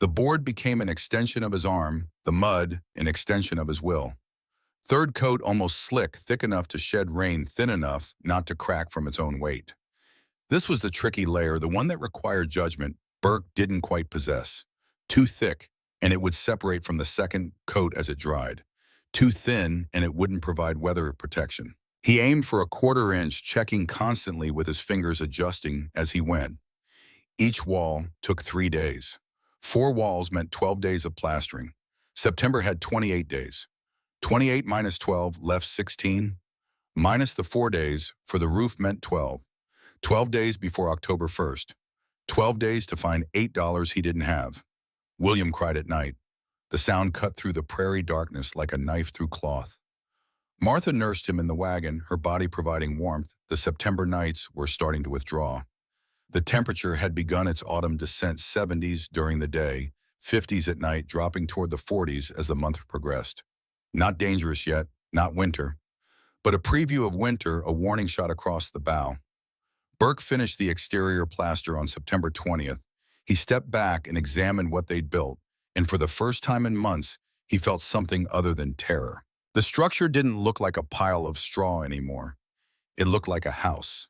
The board became an extension of his arm, the mud an extension of his will. Third coat almost slick, thick enough to shed rain, thin enough not to crack from its own weight. This was the tricky layer, the one that required judgment Burke didn't quite possess. Too thick, and it would separate from the second coat as it dried. Too thin, and it wouldn't provide weather protection. He aimed for a 1/4 inch, checking constantly with his fingers adjusting as he went. Each wall took 3 days. 4 walls meant 12 days of plastering. September had 28 days. 28 minus 12 left 16. Minus the 4 days for the roof meant 12. 12 days before October 1st. 12 days to find $8 he didn't have. William cried at night. The sound cut through the prairie darkness like a knife through cloth. Martha nursed him in the wagon, her body providing warmth. The September nights were starting to withdraw. The temperature had begun its autumn descent, 70s during the day, 50s at night, dropping toward the 40s as the month progressed. Not dangerous yet, not winter, but a preview of winter, a warning shot across the bow. Burke finished the exterior plaster on September 20th. He stepped back and examined what they'd built, and for the first time in months, he felt something other than terror. The structure didn't look like a pile of straw anymore. It looked like a house.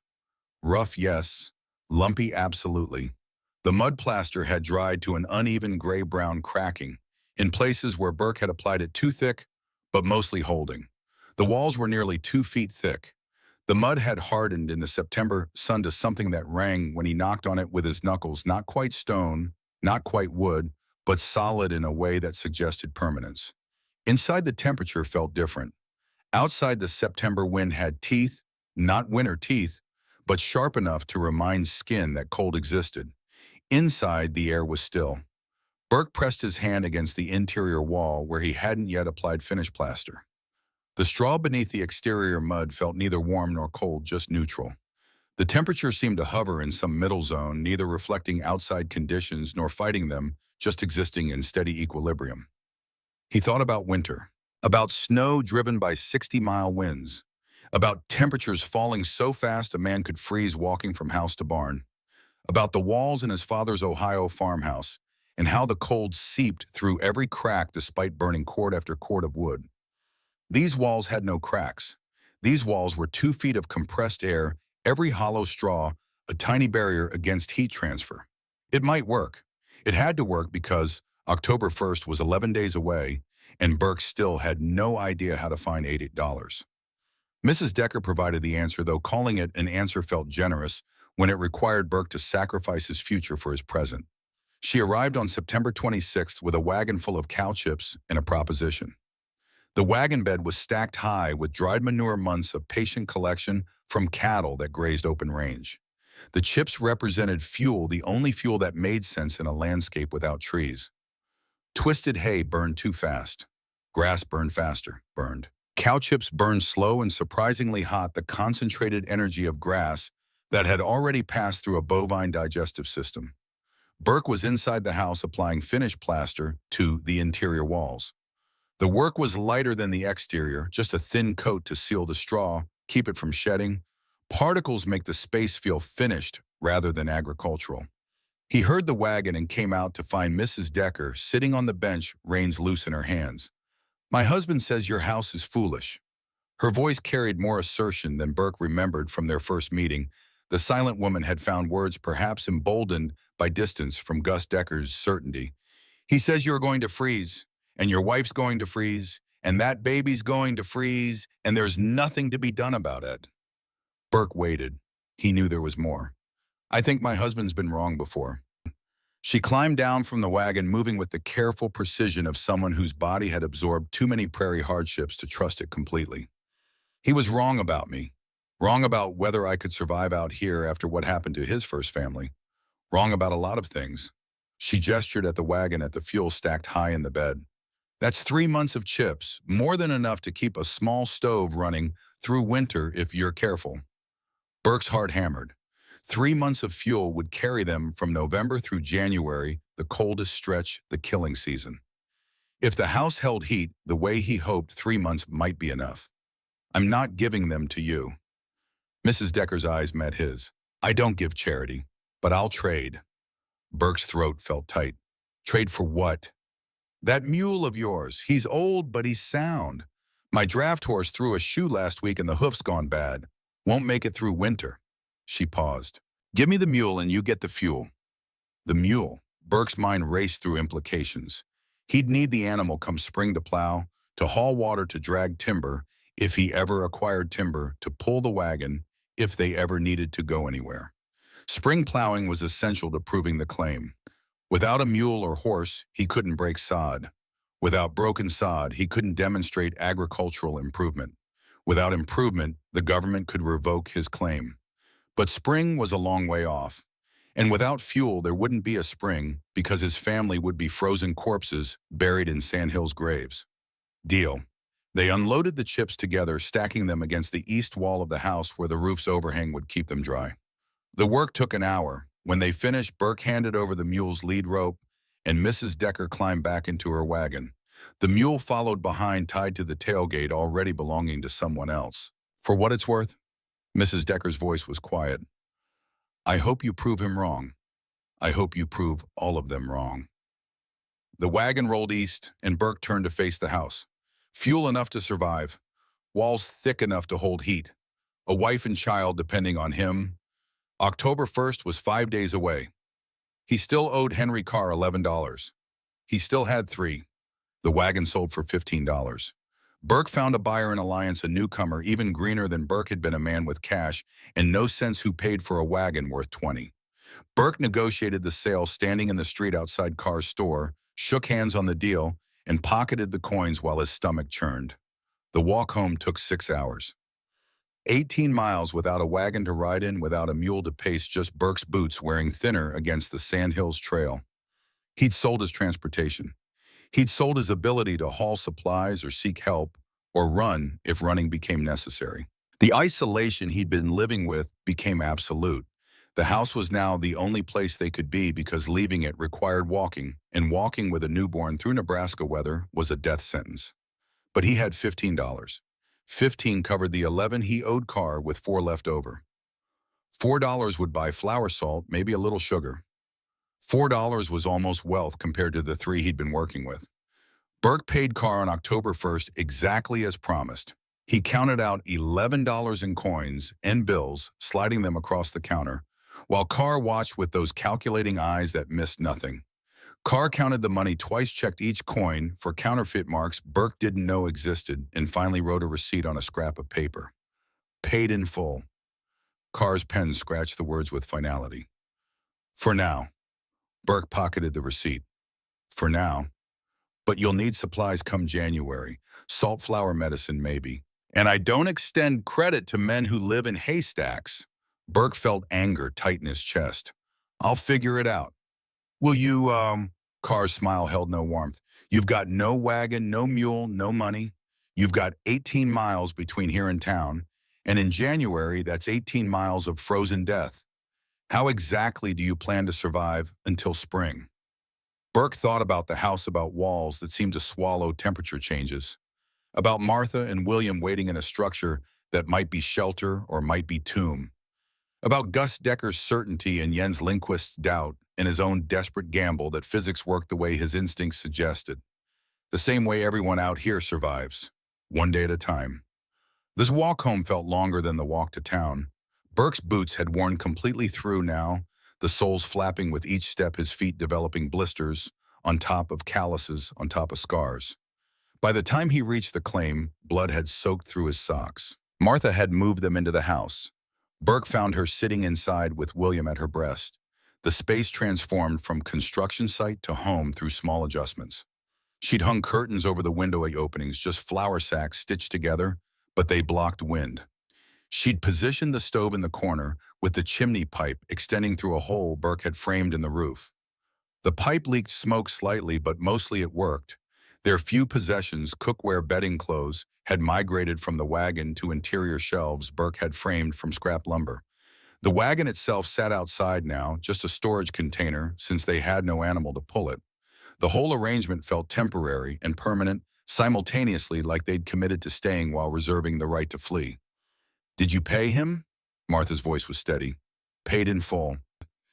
Rough, yes. Lumpy, absolutely. The mud plaster had dried to an uneven gray-brown cracking, in places where Burke had applied it too thick, but mostly holding. The walls were nearly 2 feet thick. The mud had hardened in the September sun to something that rang when he knocked on it with his knuckles, not quite stone, not quite wood, but solid in a way that suggested permanence. Inside, the temperature felt different. Outside, the September wind had teeth, not winter teeth, but sharp enough to remind skin that cold existed. Inside, the air was still. Burke pressed his hand against the interior wall where he hadn't yet applied finish plaster. The straw beneath the exterior mud felt neither warm nor cold, just neutral. The temperature seemed to hover in some middle zone, neither reflecting outside conditions nor fighting them, just existing in steady equilibrium. He thought about winter, about snow driven by 60-mile winds, about temperatures falling so fast a man could freeze walking from house to barn, about the walls in his father's Ohio farmhouse, and how the cold seeped through every crack despite burning cord after cord of wood. These walls had no cracks. These walls were 2 feet of compressed air, every hollow straw a tiny barrier against heat transfer. It might work. It had to work because October 1st was 11 days away, and Burke still had no idea how to find $8. Mrs. Decker provided the answer, though calling it an answer felt generous. when it required Burke to sacrifice his future for his present. She arrived on September 26th with a wagon full of cow chips and a proposition. The wagon bed was stacked high with dried manure months of patient collection from cattle that grazed open range. The chips represented fuel, the only fuel that made sense in a landscape without trees. Twisted hay burned too fast. Grass burned faster, burned. Cow chips burned slow and surprisingly hot, the concentrated energy of grass that had already passed through a bovine digestive system. Burke was inside the house applying finish plaster to the interior walls. The work was lighter than the exterior, just a thin coat to seal the straw, keep it from shedding. Particles make the space feel finished rather than agricultural. He heard the wagon and came out to find Mrs. Decker sitting on the bench, reins loose in her hands. "My husband says your house is foolish." Her voice carried more assertion than Burke remembered from their first meeting. The silent woman had found words perhaps emboldened by distance from Gus Decker's certainty. "He says you're going to freeze, and your wife's going to freeze, and that baby's going to freeze, and there's nothing to be done about it." Burke waited. He knew there was more. "I think my husband's been wrong before." She climbed down from the wagon, moving with the careful precision of someone whose body had absorbed too many prairie hardships to trust it completely. "He was wrong about me. Wrong about whether I could survive out here after what happened to his first family. Wrong about a lot of things." She gestured at the wagon at the fuel stacked high in the bed. "That's 3 months of chips, more than enough to keep a small stove running through winter if you're careful." Burke's heart hammered. 3 months of fuel would carry them from November through January, the coldest stretch, the killing season. If the house held heat the way he hoped, 3 months might be enough. "I'm not giving them to you." Mrs. Decker's eyes met his. "I don't give charity, but I'll trade." Burke's throat felt tight. "Trade for what?" "That mule of yours. He's old, but he's sound. My draft horse threw a shoe last week and the hoof's gone bad. Won't make it through winter." She paused. "Give me the mule and you get the fuel." The mule. Burke's mind raced through implications. He'd need the animal come spring to plow, to haul water, to drag timber, if he ever acquired timber, to pull the wagon, if they ever needed to go anywhere. Spring plowing was essential to proving the claim. Without a mule or horse, he couldn't break sod. Without broken sod, he couldn't demonstrate agricultural improvement. Without improvement, the government could revoke his claim. But spring was a long way off. And without fuel, there wouldn't be a spring because his family would be frozen corpses buried in sandhills graves. Deal. They unloaded the chips together, stacking them against the east wall of the house where the roof's overhang would keep them dry. The work took an hour. When they finished, Burke handed over the mule's lead rope, and Mrs. Decker climbed back into her wagon. The mule followed behind, tied to the tailgate, already belonging to someone else. "For what it's worth?" Mrs. Decker's voice was quiet. "I hope you prove him wrong. I hope you prove all of them wrong." The wagon rolled east, and Burke turned to face the house. Fuel enough to survive. Walls thick enough to hold heat. A wife and child depending on him. October 1st was 5 days away. He still owed Henry Carr $11. He still had 3. The wagon sold for $15. Burke found a buyer in Alliance, a newcomer, even greener than Burke had been, a man with cash and no sense who paid for a wagon worth 20. Burke negotiated the sale standing in the street outside Carr's store, shook hands on the deal, and pocketed the coins while his stomach churned. The walk home took 6 hours. 18 miles without a wagon to ride in, without a mule to pace, just Burke's boots wearing thinner against the Sandhills Trail. He'd sold his transportation. He'd sold his ability to haul supplies or seek help or run if running became necessary. The isolation he'd been living with became absolute. The house was now the only place they could be because leaving it required walking, and walking with a newborn through Nebraska weather was a death sentence. But he had $15. 15 covered the 11 he owed Carr, with 4 left over. $4 would buy flour, salt, maybe a little sugar. $4 was almost wealth compared to the 3 he'd been working with. Burke paid Carr on October 1st exactly as promised. He counted out $11 in coins and bills, sliding them across the counter, while Carr watched with those calculating eyes that missed nothing. Carr counted the money twice, checked each coin for counterfeit marks Burke didn't know existed, and finally wrote a receipt on a scrap of paper. Paid in full. Carr's pen scratched the words with finality. For now. Burke pocketed the receipt. For now. But you'll need supplies come January. Salt flour medicine, maybe. And I don't extend credit to men who live in haystacks. Burke felt anger tighten his chest. I'll figure it out. Will you, Carr's smile held no warmth. You've got no wagon, no mule, no money. You've got 18 miles between here and town. And in January, that's 18 miles of frozen death. How exactly do you plan to survive until spring? Burke thought about the house about walls that seemed to swallow temperature changes, about Martha and William waiting in a structure that might be shelter or might be tomb, about Gus Decker's certainty and Jens Lindquist's doubt and his own desperate gamble that physics worked the way his instincts suggested, the same way everyone out here survives, one day at a time. This walk home felt longer than the walk to town. Burke's boots had worn completely through now, the soles flapping with each step, his feet developing blisters on top of calluses on top of scars. By the time he reached the claim, blood had soaked through his socks. Martha had moved them into the house. Burke found her sitting inside with William at her breast. The space transformed from construction site to home through small adjustments. She'd hung curtains over the window openings, just flour sacks stitched together, but they blocked wind. She'd positioned the stove in the corner, with the chimney pipe extending through a hole Burke had framed in the roof. The pipe leaked smoke slightly, but mostly it worked. Their few possessions, cookware, bedding clothes, had migrated from the wagon to interior shelves Burke had framed from scrap lumber. The wagon itself sat outside now, just a storage container, since they had no animal to pull it. The whole arrangement felt temporary and permanent, simultaneously, like they'd committed to staying while reserving the right to flee. Did you pay him? Martha's voice was steady. Paid in full.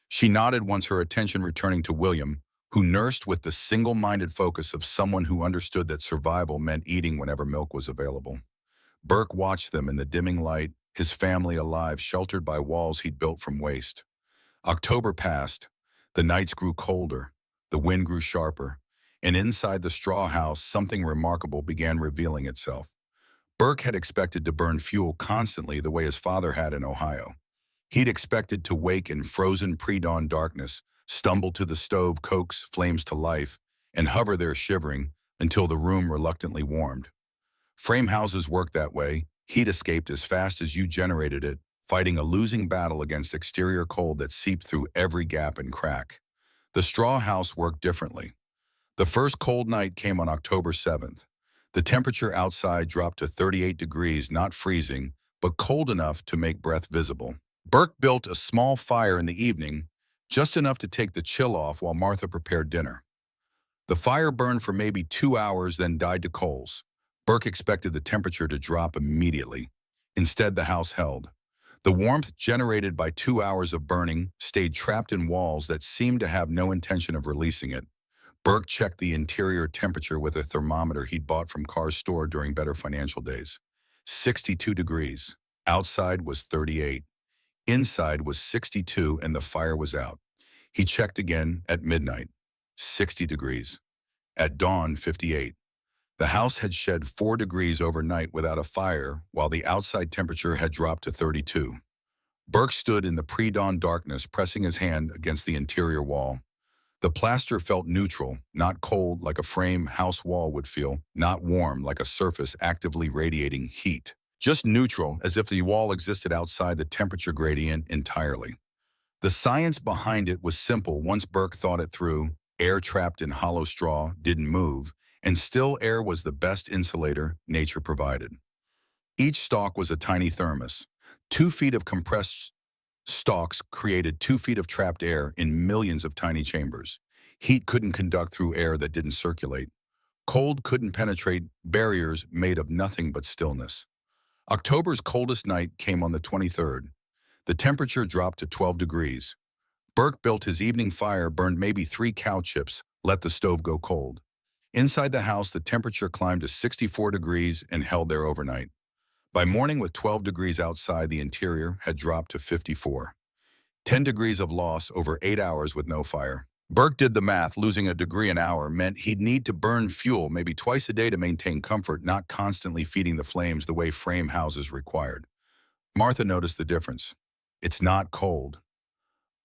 She nodded once, her attention returning to William, who nursed with the single-minded focus of someone who understood that survival meant eating whenever milk was available. Burke watched them in the dimming light, his family alive, sheltered by walls he'd built from waste. October passed. The nights grew colder. The wind grew sharper. And inside the straw house, something remarkable began revealing itself. Burke had expected to burn fuel constantly the way his father had in Ohio. He'd expected to wake in frozen pre-dawn darkness, stumble to the stove, coax flames to life, and hover there shivering until the room reluctantly warmed. Frame houses work that way. Heat escaped as fast as you generated it, fighting a losing battle against exterior cold that seeped through every gap and crack. The straw house worked differently. The first cold night came on October 7th. The temperature outside dropped to 38 degrees, not freezing, but cold enough to make breath visible. Burke built a small fire in the evening, just enough to take the chill off while Martha prepared dinner. The fire burned for maybe 2 hours, then died to coals. Burke expected the temperature to drop immediately. Instead, the house held. The warmth generated by 2 hours of burning stayed trapped in walls that seemed to have no intention of releasing it. Burke checked the interior temperature with a thermometer he'd bought from Carr's store during better financial days. 62 degrees. Outside was 38. Inside was 62, and the fire was out. He checked again at midnight. 60 degrees. At dawn, 58. The house had shed 4 degrees overnight without a fire, while the outside temperature had dropped to 32. Burke stood in the pre-dawn darkness, pressing his hand against the interior wall. The plaster felt neutral, not cold like a frame house wall would feel, not warm like a surface actively radiating heat. Just neutral, as if the wall existed outside the temperature gradient entirely. The science behind it was simple once Burke thought it through. Air trapped in hollow straw didn't move, and still air was the best insulator nature provided. Each stalk was a tiny thermos. 2 feet of compressed stalks created 2 feet of trapped air in millions of tiny chambers. Heat couldn't conduct through air that didn't circulate. Cold couldn't penetrate barriers made of nothing but stillness. October's coldest night came on the 23rd. The temperature dropped to 12 degrees. Burke built his evening fire, burned maybe 3 cow chips, let the stove go cold. Inside the house, the temperature climbed to 64 degrees and held there overnight. By morning, with 12 degrees outside, the interior had dropped to 54. 10 degrees of loss over 8 hours with no fire. Burke did the math. Losing a degree an hour meant he'd need to burn fuel maybe twice a day to maintain comfort, not constantly feeding the flames the way frame houses required. Martha noticed the difference. It's not cold.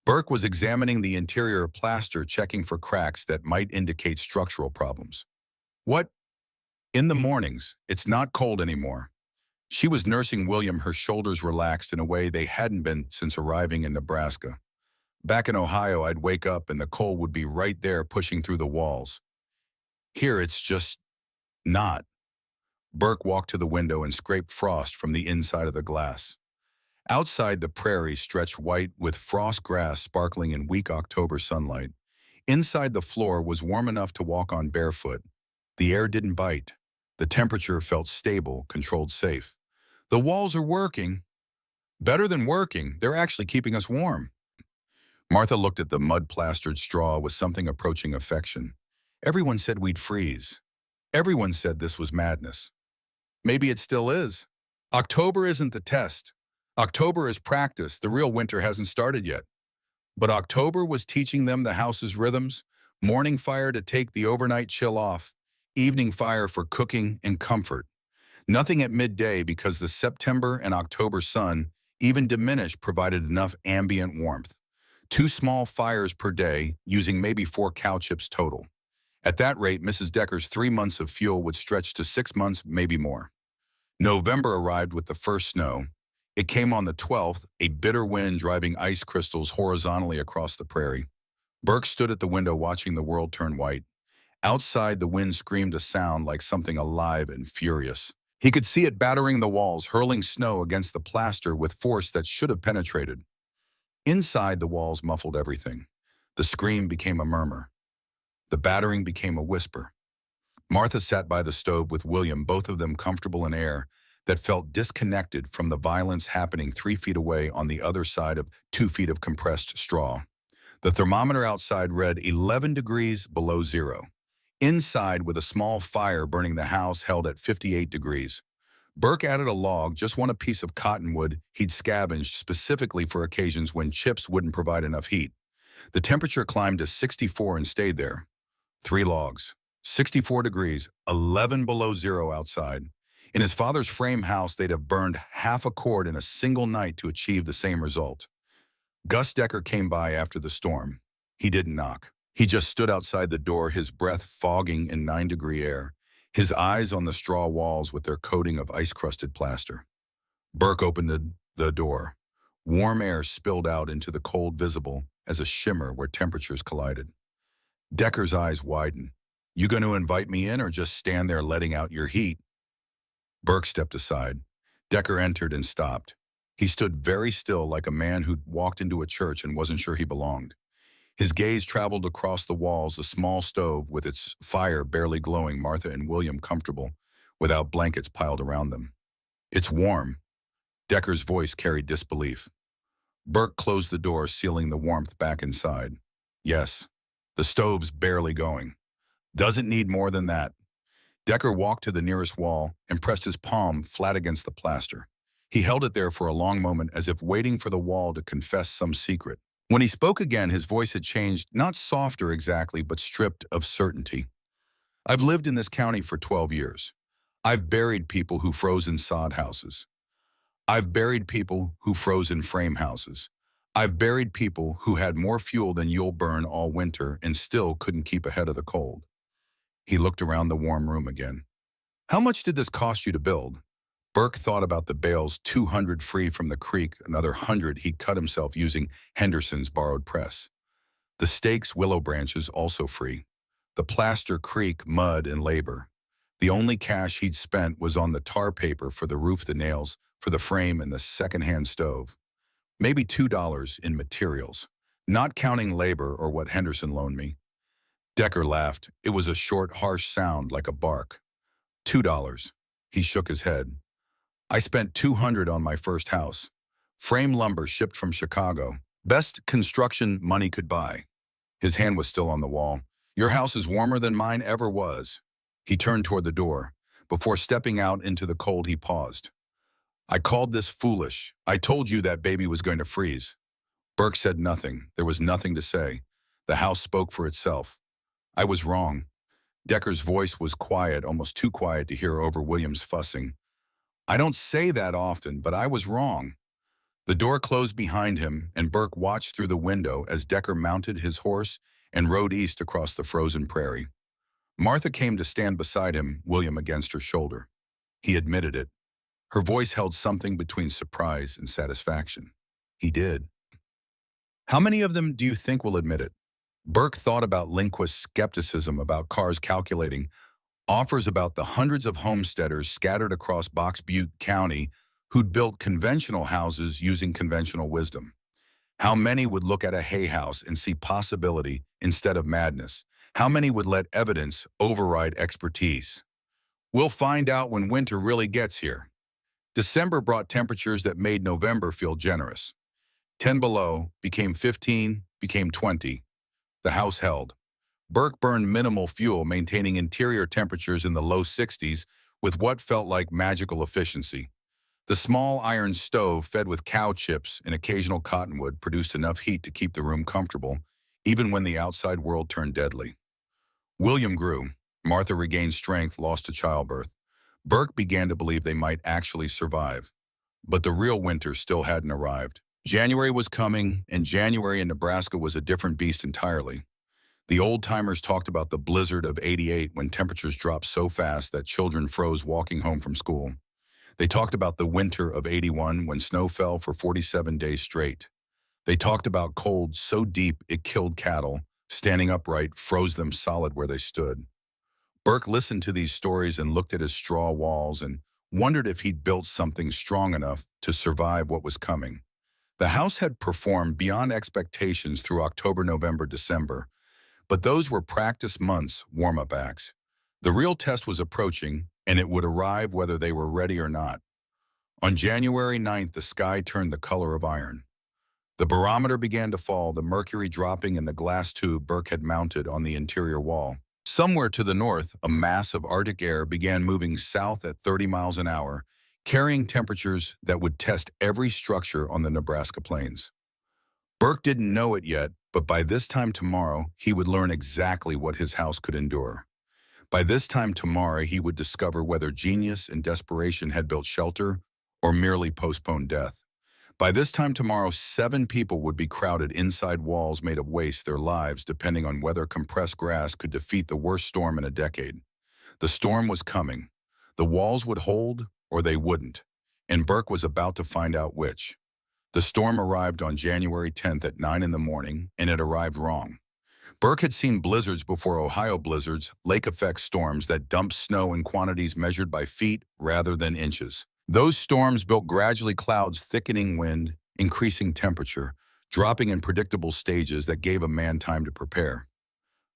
Burke was examining the interior plaster, checking for cracks that might indicate structural problems. What? In the mornings, it's not cold anymore. She was nursing William, her shoulders relaxed in a way they hadn't been since arriving in Nebraska. Back in Ohio, I'd wake up and the cold would be right there pushing through the walls. Here, it's just not. Burke walked to the window and scraped frost from the inside of the glass. Outside, the prairie stretched white with frost grass sparkling in weak October sunlight. Inside, the floor was warm enough to walk on barefoot. The air didn't bite. The temperature felt stable, controlled, safe. The walls are working. Better than working, they're actually keeping us warm. Martha looked at the mud-plastered straw with something approaching affection. Everyone said we'd freeze. Everyone said this was madness. Maybe it still is. October isn't the test. October is practice. The real winter hasn't started yet. But October was teaching them the house's rhythms, morning fire to take the overnight chill off, evening fire for cooking and comfort. Nothing at midday because the September and October sun, even diminished, provided enough ambient warmth. 2 small fires per day, using maybe 4 cow chips total. At that rate, Mrs. Decker's 3 months of fuel would stretch to 6 months, maybe more. November arrived with the first snow. It came on the 12th, a bitter wind driving ice crystals horizontally across the prairie. Burke stood at the window watching the world turn white. Outside, the wind screamed a sound like something alive and furious. He could see it battering the walls, hurling snow against the plaster with force that should have penetrated. Inside, the walls muffled everything. The scream became a murmur. The battering became a whisper. Martha sat by the stove with William, both of them comfortable in air that felt disconnected from the violence happening 3 feet away on the other side of 2 feet of compressed straw. The thermometer outside read 11 degrees below zero. Inside, with a small fire burning the house, held at 58 degrees. Burke added a log, just one a piece of cottonwood he'd scavenged specifically for occasions when chips wouldn't provide enough heat. The temperature climbed to 64 and stayed there. 3 logs, 64 degrees, 11 below zero outside. In his father's frame house, they'd have burned half a cord in a single night to achieve the same result. Gus Decker came by after the storm. He didn't knock. He just stood outside the door, his breath fogging in 9-degree air, his eyes on the straw walls with their coating of ice-crusted plaster. Burke opened the door. Warm air spilled out into the cold, visible as a shimmer where temperatures collided. Decker's eyes widened. You going to invite me in or just stand there letting out your heat? Burke stepped aside. Decker entered and stopped. He stood very still, like a man who'd walked into a church and wasn't sure he belonged. His gaze traveled across the walls, the small stove with its fire barely glowing, Martha and William comfortable, without blankets piled around them. It's warm. Decker's voice carried disbelief. Burke closed the door, sealing the warmth back inside. Yes, the stove's barely going. Doesn't need more than that. Decker walked to the nearest wall and pressed his palm flat against the plaster. He held it there for a long moment, as if waiting for the wall to confess some secret. When he spoke again, his voice had changed, not softer exactly, but stripped of certainty. I've lived in this county for 12 years. I've buried people who froze in sod houses. I've buried people who froze in frame houses. I've buried people who had more fuel than you'll burn all winter and still couldn't keep ahead of the cold. He looked around the warm room again. How much did this cost you to build? Burke thought about the bales, 200 free from the creek, another 100 he'd cut himself using Henderson's borrowed press. The stakes, willow branches, also free. The plaster, creek, mud, and labor. The only cash he'd spent was on the tar paper for the roof, the nails, for the frame, and the second-hand stove. Maybe $2 in materials, not counting labor or what Henderson loaned me. Decker laughed. It was a short, harsh sound like a bark. $2. He shook his head. I spent $200 on my first house. Frame lumber shipped from Chicago. Best construction money could buy. His hand was still on the wall. Your house is warmer than mine ever was. He turned toward the door. Before stepping out into the cold, he paused. I called this foolish. I told you that baby was going to freeze. Burke said nothing. There was nothing to say. The house spoke for itself. I was wrong. Decker's voice was quiet, almost too quiet to hear over William's fussing. I don't say that often, but I was wrong. The door closed behind him, and Burke watched through the window as Decker mounted his horse and rode east across the frozen prairie. Martha came to stand beside him, William against her shoulder. He admitted it. Her voice held something between surprise and satisfaction. He did. How many of them do you think will admit it? Burke thought about Lindquist's skepticism about cars calculating offers about the hundreds of homesteaders scattered across Box Butte County who'd built conventional houses using conventional wisdom. How many would look at a hay house and see possibility instead of madness? How many would let evidence override expertise? We'll find out when winter really gets here. December brought temperatures that made November feel generous. 10 below became 15, became 20. The house held. Burke burned minimal fuel, maintaining interior temperatures in the low 60s with what felt like magical efficiency. The small iron stove, fed with cow chips and occasional cottonwood, produced enough heat to keep the room comfortable, even when the outside world turned deadly. William grew. Martha regained strength, lost to childbirth. Burke began to believe they might actually survive. But the real winter still hadn't arrived. January was coming, and January in Nebraska was a different beast entirely. The old-timers talked about the blizzard of '88 when temperatures dropped so fast that children froze walking home from school. They talked about the winter of '81 when snow fell for 47 days straight. They talked about cold so deep it killed cattle, standing upright, froze them solid where they stood. Burke listened to these stories and looked at his straw walls and wondered if he'd built something strong enough to survive what was coming. The house had performed beyond expectations through October, November, December, but those were practice months, warm-up acts. The real test was approaching, and it would arrive whether they were ready or not. On January 9th, the sky turned the color of iron. The barometer began to fall, the mercury dropping in the glass tube Burke had mounted on the interior wall. Somewhere to the north, a mass of Arctic air began moving south at 30 miles an hour, carrying temperatures that would test every structure on the Nebraska plains. Burke didn't know it yet, but by this time tomorrow, he would learn exactly what his house could endure. By this time tomorrow, he would discover whether genius and desperation had built shelter or merely postponed death. By this time tomorrow, 7 people would be crowded inside walls made of waste, their lives depending on whether compressed grass could defeat the worst storm in a decade. The storm was coming. The walls would hold or they wouldn't, and Burke was about to find out which. The storm arrived on January 10th at 9 in the morning, and it arrived wrong. Burke had seen blizzards before Ohio blizzards, lake-effect storms that dumped snow in quantities measured by feet rather than inches. Those storms built gradually clouds, thickening wind, increasing temperature, dropping in predictable stages that gave a man time to prepare.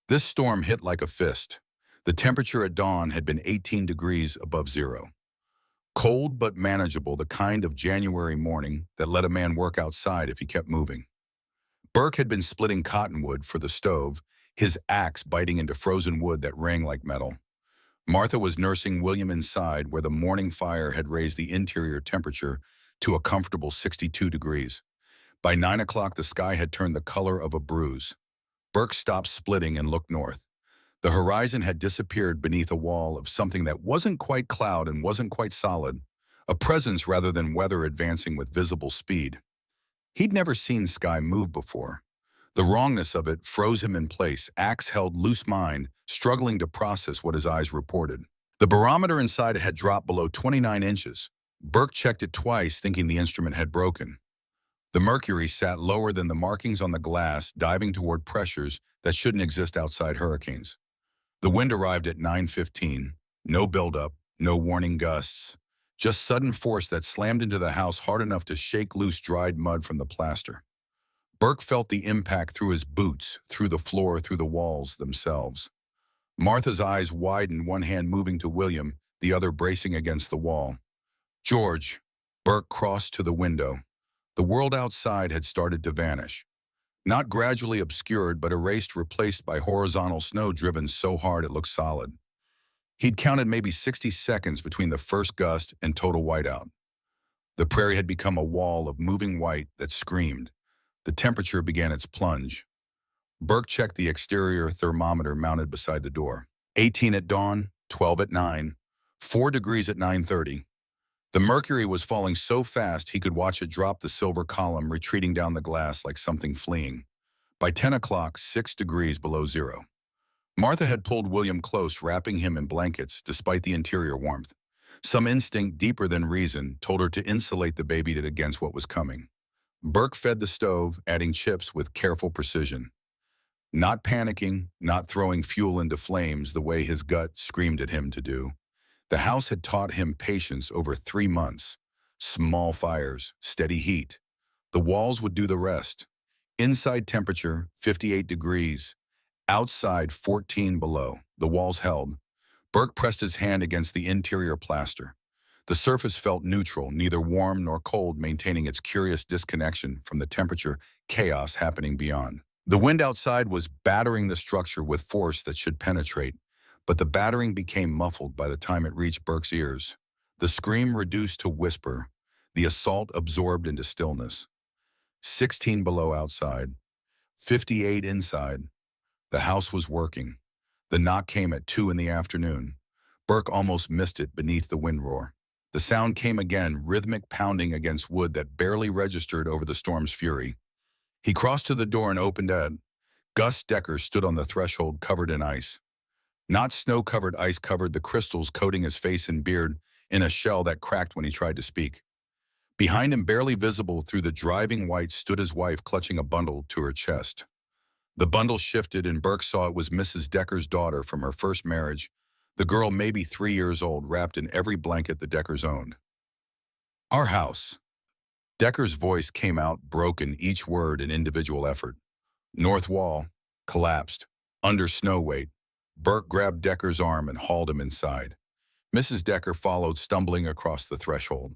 This storm hit like a fist. The temperature at dawn had been 18 degrees above zero. Cold but manageable, the kind of January morning that let a man work outside if he kept moving. Burke had been splitting cottonwood for the stove, his axe biting into frozen wood that rang like metal. Martha was nursing William inside where the morning fire had raised the interior temperature to a comfortable 62 degrees. By 9 o'clock, the sky had turned the color of a bruise. Burke stopped splitting and looked north. The horizon had disappeared beneath a wall of something that wasn't quite cloud and wasn't quite solid, a presence rather than weather advancing with visible speed. He'd never seen sky move before. The wrongness of it froze him in place, axe-held loose mind, struggling to process what his eyes reported. The barometer inside it had dropped below 29 inches. Burke checked it twice, thinking the instrument had broken. The mercury sat lower than the markings on the glass, diving toward pressures that shouldn't exist outside hurricanes. The wind arrived at 9:15. No buildup, no warning gusts, just sudden force that slammed into the house hard enough to shake loose dried mud from the plaster. Burke felt the impact through his boots, through the floor, through the walls themselves. Martha's eyes widened, one hand moving to William, the other bracing against the wall. George. Burke crossed to the window. The world outside had started to vanish. Not gradually obscured, but erased, replaced by horizontal snow driven so hard it looked solid. He'd counted maybe 60 seconds between the first gust and total whiteout. The prairie had become a wall of moving white that screamed. The temperature began its plunge. Burke checked the exterior thermometer mounted beside the door. 18 at dawn, 12 at 9, 4 degrees at 9:30. The mercury was falling so fast he could watch it drop the silver column retreating down the glass like something fleeing. By 10 o'clock, 6 degrees below zero. Martha had pulled William close, wrapping him in blankets despite the interior warmth. Some instinct deeper than reason told her to insulate the baby against what was coming. Burke fed the stove, adding chips with careful precision. Not panicking, not throwing fuel into flames the way his gut screamed at him to do. The house had taught him patience over 3 months. Small fires, steady heat. The walls would do the rest. Inside temperature, 58 degrees. Outside, 14 below. The walls held. Burke pressed his hand against the interior plaster. The surface felt neutral, neither warm nor cold, maintaining its curious disconnection from the temperature chaos happening beyond. The wind outside was battering the structure with force that should penetrate, but the battering became muffled by the time it reached Burke's ears. The scream reduced to whisper, the assault absorbed into stillness. 16 below outside, 58 inside. The house was working. The knock came at 2 in the afternoon. Burke almost missed it beneath the wind roar. The sound came again, rhythmic pounding against wood that barely registered over the storm's fury. He crossed to the door and opened it. Gus Decker stood on the threshold covered in ice. Not snow-covered ice covered the crystals coating his face and beard in a shell that cracked when he tried to speak. Behind him, barely visible through the driving white, stood his wife clutching a bundle to her chest. The bundle shifted and Burke saw it was Mrs. Decker's daughter from her first marriage, the girl maybe 3 years old, wrapped in every blanket the Deckers owned. Our house. Decker's voice came out broken, each word an individual effort. North wall. Collapsed. Under snow weight. Burke grabbed Decker's arm and hauled him inside. Mrs. Decker followed, stumbling across the threshold.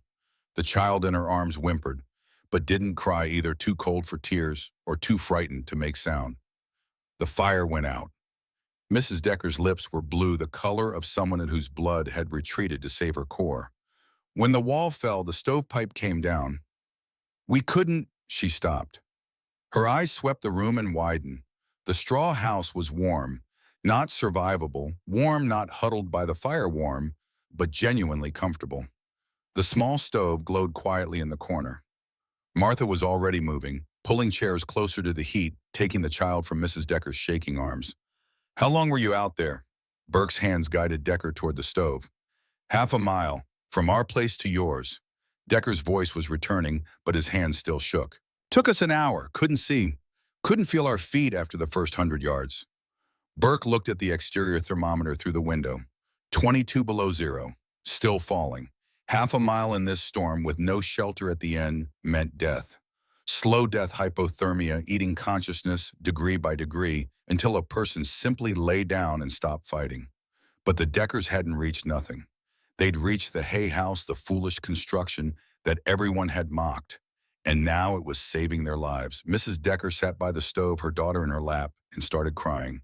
The child in her arms whimpered, but didn't cry, either too cold for tears or too frightened to make sound. The fire went out. Mrs. Decker's lips were blue, the color of someone in whose blood had retreated to save her core. When the wall fell, the stovepipe came down. We couldn't, she stopped. Her eyes swept the room and widened. The straw house was warm, not survivable, warm, not huddled by the fire warm, but genuinely comfortable. The small stove glowed quietly in the corner. Martha was already moving, pulling chairs closer to the heat, taking the child from Mrs. Decker's shaking arms. How long were you out there? Burke's hands guided Decker toward the stove. 1/2 mile, from our place to yours. Decker's voice was returning, but his hands still shook. Took us an hour, couldn't see. Couldn't feel our feet after the first 100 yards. Burke looked at the exterior thermometer through the window. 22 below zero, still falling. 1/2 mile in this storm with no shelter at the end meant death. Slow death, hypothermia, eating consciousness degree by degree until a person simply lay down and stopped fighting. But the Deckers hadn't reached nothing. They'd reached the hay house, the foolish construction that everyone had mocked. And now it was saving their lives. Mrs. Decker sat by the stove, her daughter in her lap, and started crying.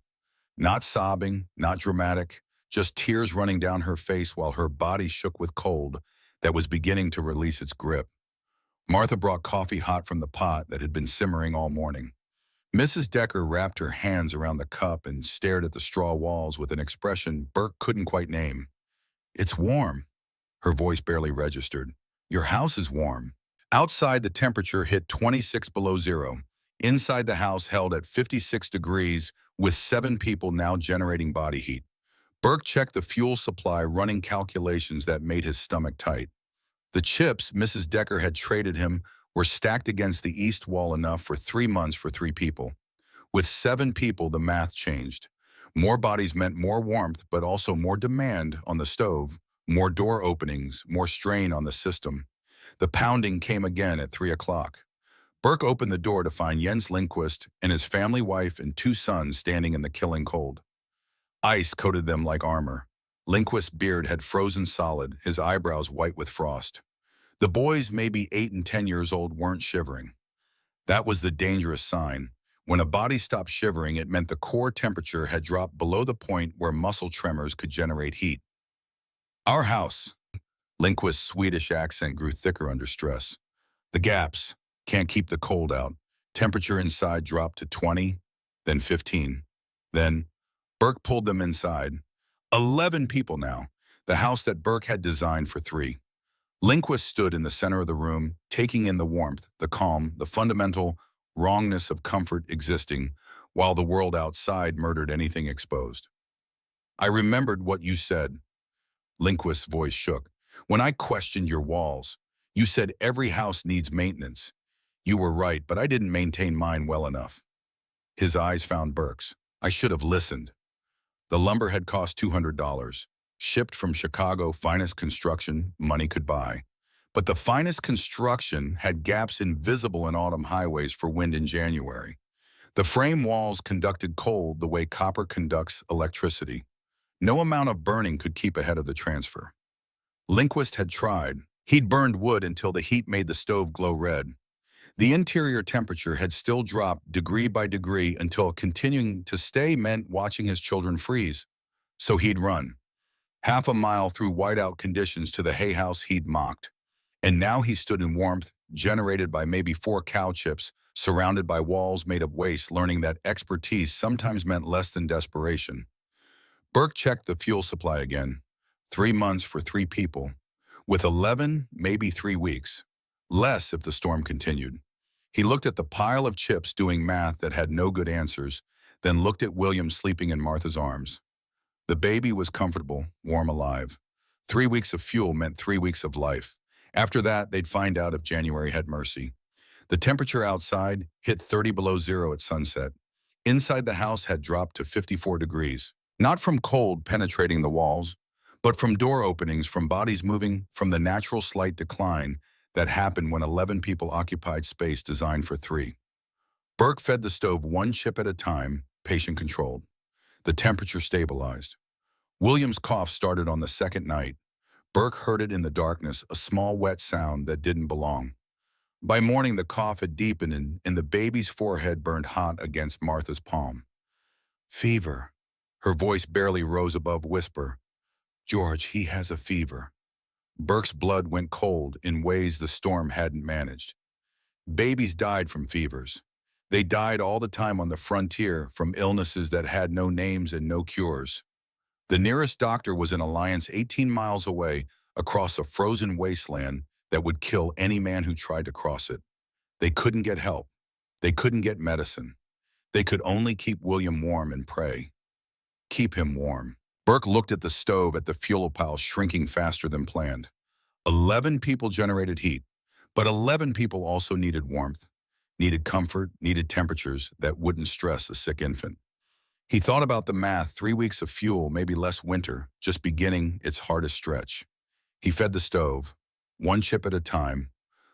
Not sobbing, not dramatic, just tears running down her face while her body shook with cold that was beginning to release its grip. Martha brought coffee hot from the pot that had been simmering all morning. Mrs. Decker wrapped her hands around the cup and stared at the straw walls with an expression Burke couldn't quite name. It's warm. Her voice barely registered. Your house is warm. Outside, the temperature hit 26 below zero. Inside, the house held at 56 degrees with 7 people now generating body heat. Burke checked the fuel supply, running calculations that made his stomach tight. The chips Mrs. Decker had traded him were stacked against the east wall enough for 3 months for 3 people. With 7 people, the math changed. More bodies meant more warmth, but also more demand on the stove, more door openings, more strain on the system. The pounding came again at 3 o'clock. Burke opened the door to find Jens Lindquist and his family wife and 2 sons standing in the killing cold. Ice coated them like armor. Lindquist's beard had frozen solid, his eyebrows white with frost. The boys, maybe 8 and 10 years old, weren't shivering. That was the dangerous sign. When a body stopped shivering, it meant the core temperature had dropped below the point where muscle tremors could generate heat. Our house. Lindquist's Swedish accent grew thicker under stress. The gaps. Can't keep the cold out. Temperature inside dropped to 20, then 15. Then, Burke pulled them inside. 11 people now. The house that Burke had designed for 3. Lindquist stood in the center of the room, taking in the warmth, the calm, the fundamental wrongness of comfort existing, while the world outside murdered anything exposed. I remembered what you said. Lindquist's voice shook. When I questioned your walls, you said every house needs maintenance. You were right, but I didn't maintain mine well enough. His eyes found Burke's. I should have listened. The lumber had cost $200, shipped from Chicago, finest construction money could buy. But the finest construction had gaps invisible in autumn highways for wind in January. The frame walls conducted cold the way copper conducts electricity. No amount of burning could keep ahead of the transfer. Lindquist had tried. He'd burned wood until the heat made the stove glow red. The interior temperature had still dropped degree by degree until continuing to stay meant watching his children freeze. So he'd run. Half a mile through whiteout conditions to the hay house he'd mocked. And now he stood in warmth, generated by maybe 4 cow chips, surrounded by walls made of waste, learning that expertise sometimes meant less than desperation. Burke checked the fuel supply again. 3 months for 3 people. With 11, maybe 3 weeks. Less if the storm continued. He looked at the pile of chips doing math that had no good answers, then looked at William sleeping in Martha's arms. The baby was comfortable, warm, alive. 3 weeks of fuel meant 3 weeks of life. After that, they'd find out if January had mercy. The temperature outside hit 30 below zero at sunset. Inside the house had dropped to 54 degrees. Not from cold penetrating the walls, but from door openings, from bodies moving, from the natural slight decline that happened when 11 people occupied space designed for 3. Burke fed the stove 1 chip at a time, patient-controlled. The temperature stabilized. William's cough started on the second night. Burke heard it in the darkness, a small wet sound that didn't belong. By morning, the cough had deepened and the baby's forehead burned hot against Martha's palm. Fever. Her voice barely rose above whisper. George, he has a fever. Burke's blood went cold in ways the storm hadn't managed. Babies died from fevers. They died all the time on the frontier from illnesses that had no names and no cures. The nearest doctor was in Alliance 18 miles away across a frozen wasteland that would kill any man who tried to cross it. They couldn't get help. They couldn't get medicine. They could only keep William warm and pray. Keep him warm. Burke looked at the stove, at the fuel pile shrinking faster than planned. 11 people generated heat, but 11 people also needed warmth, needed comfort, needed temperatures that wouldn't stress a sick infant. He thought about the math, 3 weeks of fuel, maybe less winter, just beginning its hardest stretch. He fed the stove, 1 chip at a time.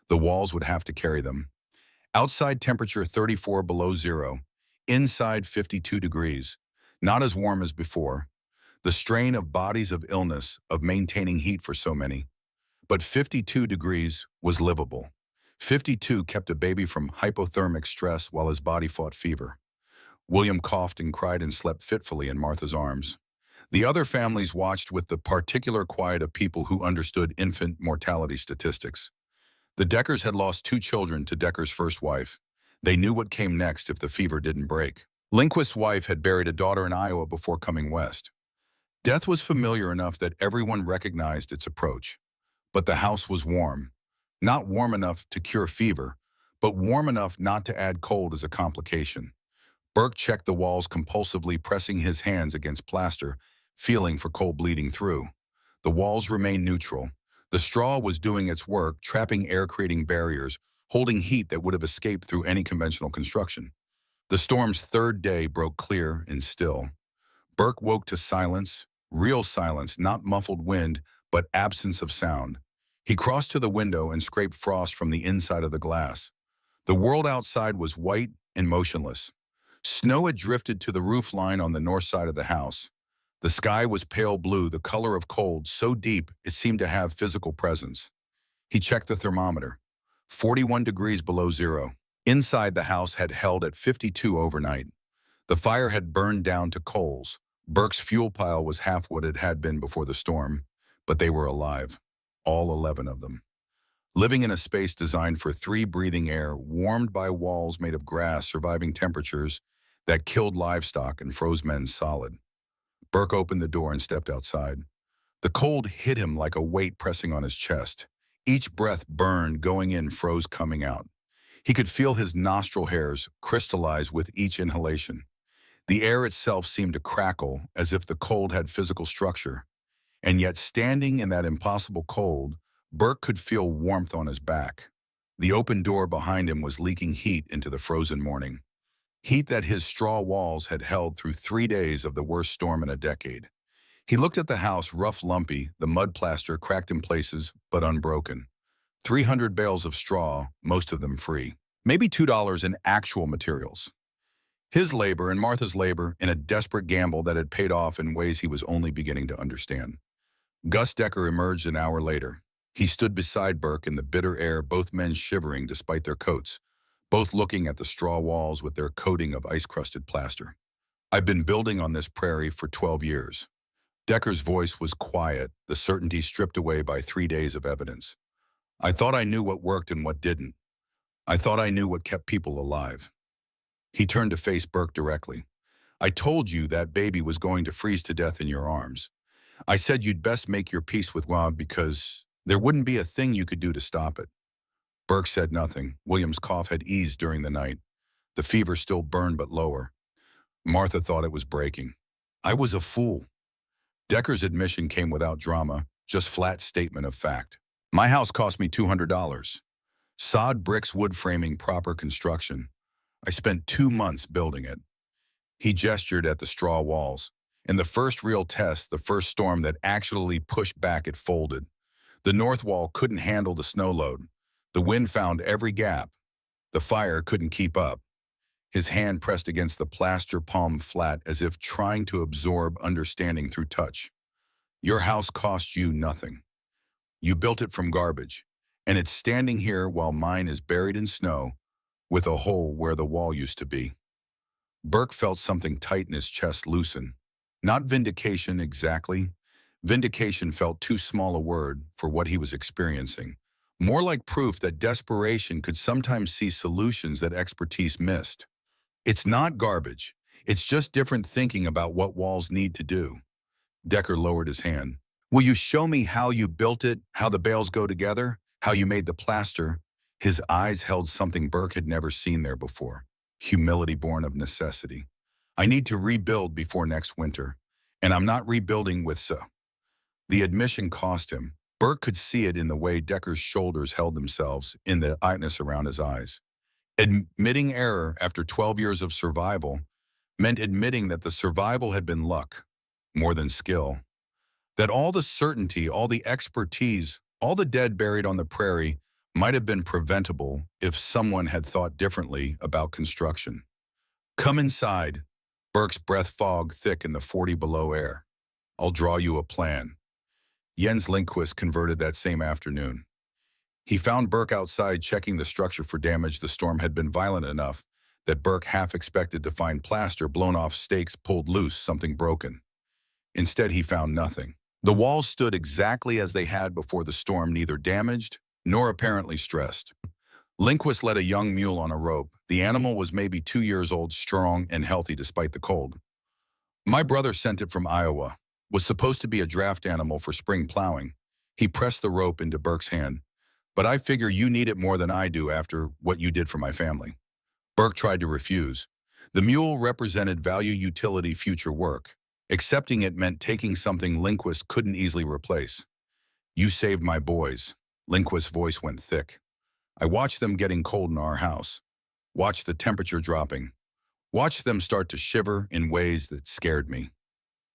The walls would have to carry them. Outside temperature 34 below zero, inside 52 degrees, not as warm as before. The strain of bodies of illness, of maintaining heat for so many. But 52 degrees was livable. 52 kept a baby from hypothermic stress while his body fought fever. William coughed and cried and slept fitfully in Martha's arms. The other families watched with the particular quiet of people who understood infant mortality statistics. The Deckers had lost 2 children to Decker's first wife. They knew what came next if the fever didn't break. Lindquist's wife had buried a daughter in Iowa before coming west. Death was familiar enough that everyone recognized its approach. But the house was warm. Not warm enough to cure fever, but warm enough not to add cold as a complication. Burke checked the walls compulsively, pressing his hands against plaster, feeling for cold bleeding through. The walls remained neutral. The straw was doing its work, trapping air, creating barriers, holding heat that would have escaped through any conventional construction. The storm's 3rd day broke clear and still. Burke woke to silence, real silence, not muffled wind, but absence of sound. He crossed to the window and scraped frost from the inside of the glass. The world outside was white and motionless. Snow had drifted to the roof line on the north side of the house. The sky was pale blue, the color of cold, so deep it seemed to have physical presence. He checked the thermometer. 41 degrees below zero. Inside, the house had held at 52 overnight. The fire had burned down to coals. Burke's fuel pile was half what it had been before the storm, but they were alive, all 11 of them. Living in a space designed for 3 breathing air, warmed by walls made of grass, surviving temperatures that killed livestock and froze men solid. Burke opened the door and stepped outside. The cold hit him like a weight pressing on his chest. Each breath burned going in, froze coming out. He could feel his nostril hairs crystallize with each inhalation. The air itself seemed to crackle as if the cold had physical structure. And yet, standing in that impossible cold, Burke could feel warmth on his back. The open door behind him was leaking heat into the frozen morning. Heat that his straw walls had held through 3 days of the worst storm in a decade. He looked at the house, rough, lumpy, the mud plaster cracked in places, but unbroken. 300 bales of straw, most of them free. Maybe $2 in actual materials. His labor and Martha's labor in a desperate gamble that had paid off in ways he was only beginning to understand. Gus Decker emerged an hour later. He stood beside Burke in the bitter air, both men shivering despite their coats, both looking at the straw walls with their coating of ice-crusted plaster. "I've been building on this prairie for 12 years. Decker's voice was quiet, the certainty stripped away by 3 days of evidence. "I thought I knew what worked and what didn't. I thought I knew what kept people alive." He turned to face Burke directly. "I told you that baby was going to freeze to death in your arms. I said you'd best make your peace with God because there wouldn't be a thing you could do to stop it." Burke said nothing. William's cough had eased during the night. The fever still burned but lower. Martha thought it was breaking. "I was a fool." Decker's admission came without drama, just flat statement of fact. "My house cost me $200. Sod, bricks, wood framing, proper construction. I spent 2 months building it." He gestured at the straw walls. In the first real test, the first storm that actually pushed back, it folded. The north wall couldn't handle the snow load. The wind found every gap. The fire couldn't keep up. His hand pressed against the plaster, palm flat, as if trying to absorb understanding through touch. "Your house cost you nothing. You built it from garbage, and it's standing here while mine is buried in snow, with a hole where the wall used to be." Burke felt something tight in his chest loosen. Not vindication exactly. Vindication felt too small a word for what he was experiencing. More like proof that desperation could sometimes see solutions that expertise missed. "It's not garbage. It's just different thinking about what walls need to do." Decker lowered his hand. "Will you show me how you built it, how the bales go together, how you made the plaster?" His eyes held something Burke had never seen there before. Humility born of necessity. "I need to rebuild before next winter, and I'm not rebuilding with so." The admission cost him. Burke could see it in the way Decker's shoulders held themselves, in the tightness around his eyes. Admitting error after 12 years of survival meant admitting that the survival had been luck, more than skill. That all the certainty, all the expertise, all the dead buried on the prairie might have been preventable if someone had thought differently about construction. "Come inside." Burke's breath fogged thick in the 40 below air. "I'll draw you a plan." Jens Lindquist converted that same afternoon. He found Burke outside checking the structure for damage. The storm had been violent enough that Burke half expected to find plaster blown off, stakes pulled loose, something broken. Instead, he found nothing. The walls stood exactly as they had before the storm, neither damaged nor apparently stressed. Lindquist led a young mule on a rope. The animal was maybe 2 years old, strong and healthy despite the cold. "My brother sent it from Iowa. Was supposed to be a draft animal for spring plowing." He pressed the rope into Burke's hand. "But I figure you need it more than I do after what you did for my family." Burke tried to refuse. The mule represented value, utility, future work. Accepting it meant taking something Lindquist couldn't easily replace. "You saved my boys." Lindquist's voice went thick. "I watched them getting cold in our house. Watched the temperature dropping. Watched them start to shiver in ways that scared me."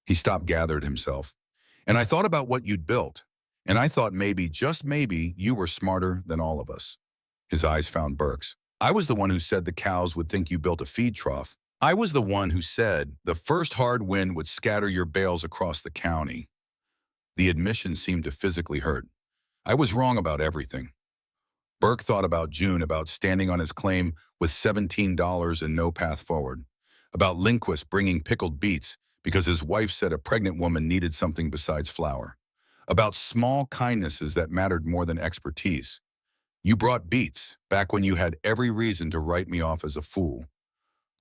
He stopped, gathered himself. "And I thought about what you'd built. And I thought maybe, just maybe, you were smarter than all of us." His eyes found Burke's. "I was the one who said the cows would think you built a feed trough. I was the one who said the first hard wind would scatter your bales across the county." The admission seemed to physically hurt. "I was wrong about everything." Burke thought about June, about standing on his claim with $17 and no path forward. About Lindquist bringing pickled beets because his wife said a pregnant woman needed something besides flour. About small kindnesses that mattered more than expertise. "You brought beets back when you had every reason to write me off as a fool."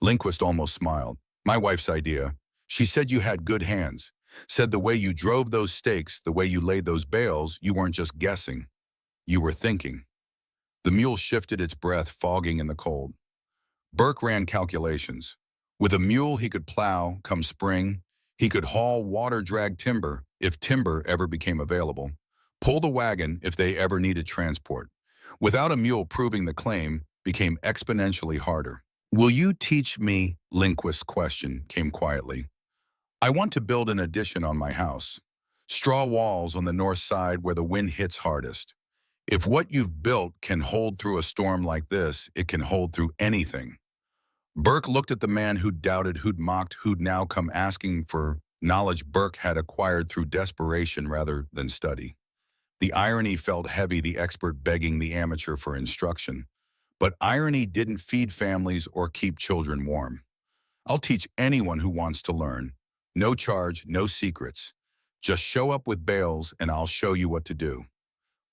Lindquist almost smiled. "My wife's idea. She said you had good hands. Said the way you drove those stakes, the way you laid those bales, you weren't just guessing." You were thinking. The mule shifted its breath, fogging in the cold. Burke ran calculations. With a mule, he could plow come spring. He could haul water-drag timber if timber ever became available. Pull the wagon if they ever needed transport. Without a mule, proving the claim became exponentially harder. Will you teach me? Lindquist's question came quietly. I want to build an addition on my house. Straw walls on the north side where the wind hits hardest. If what you've built can hold through a storm like this, it can hold through anything. Burke looked at the man who'd doubted, who'd mocked, who'd now come asking for knowledge Burke had acquired through desperation rather than study. The irony felt heavy, the expert begging the amateur for instruction. But irony didn't feed families or keep children warm. I'll teach anyone who wants to learn. No charge, no secrets. Just show up with bales and I'll show you what to do.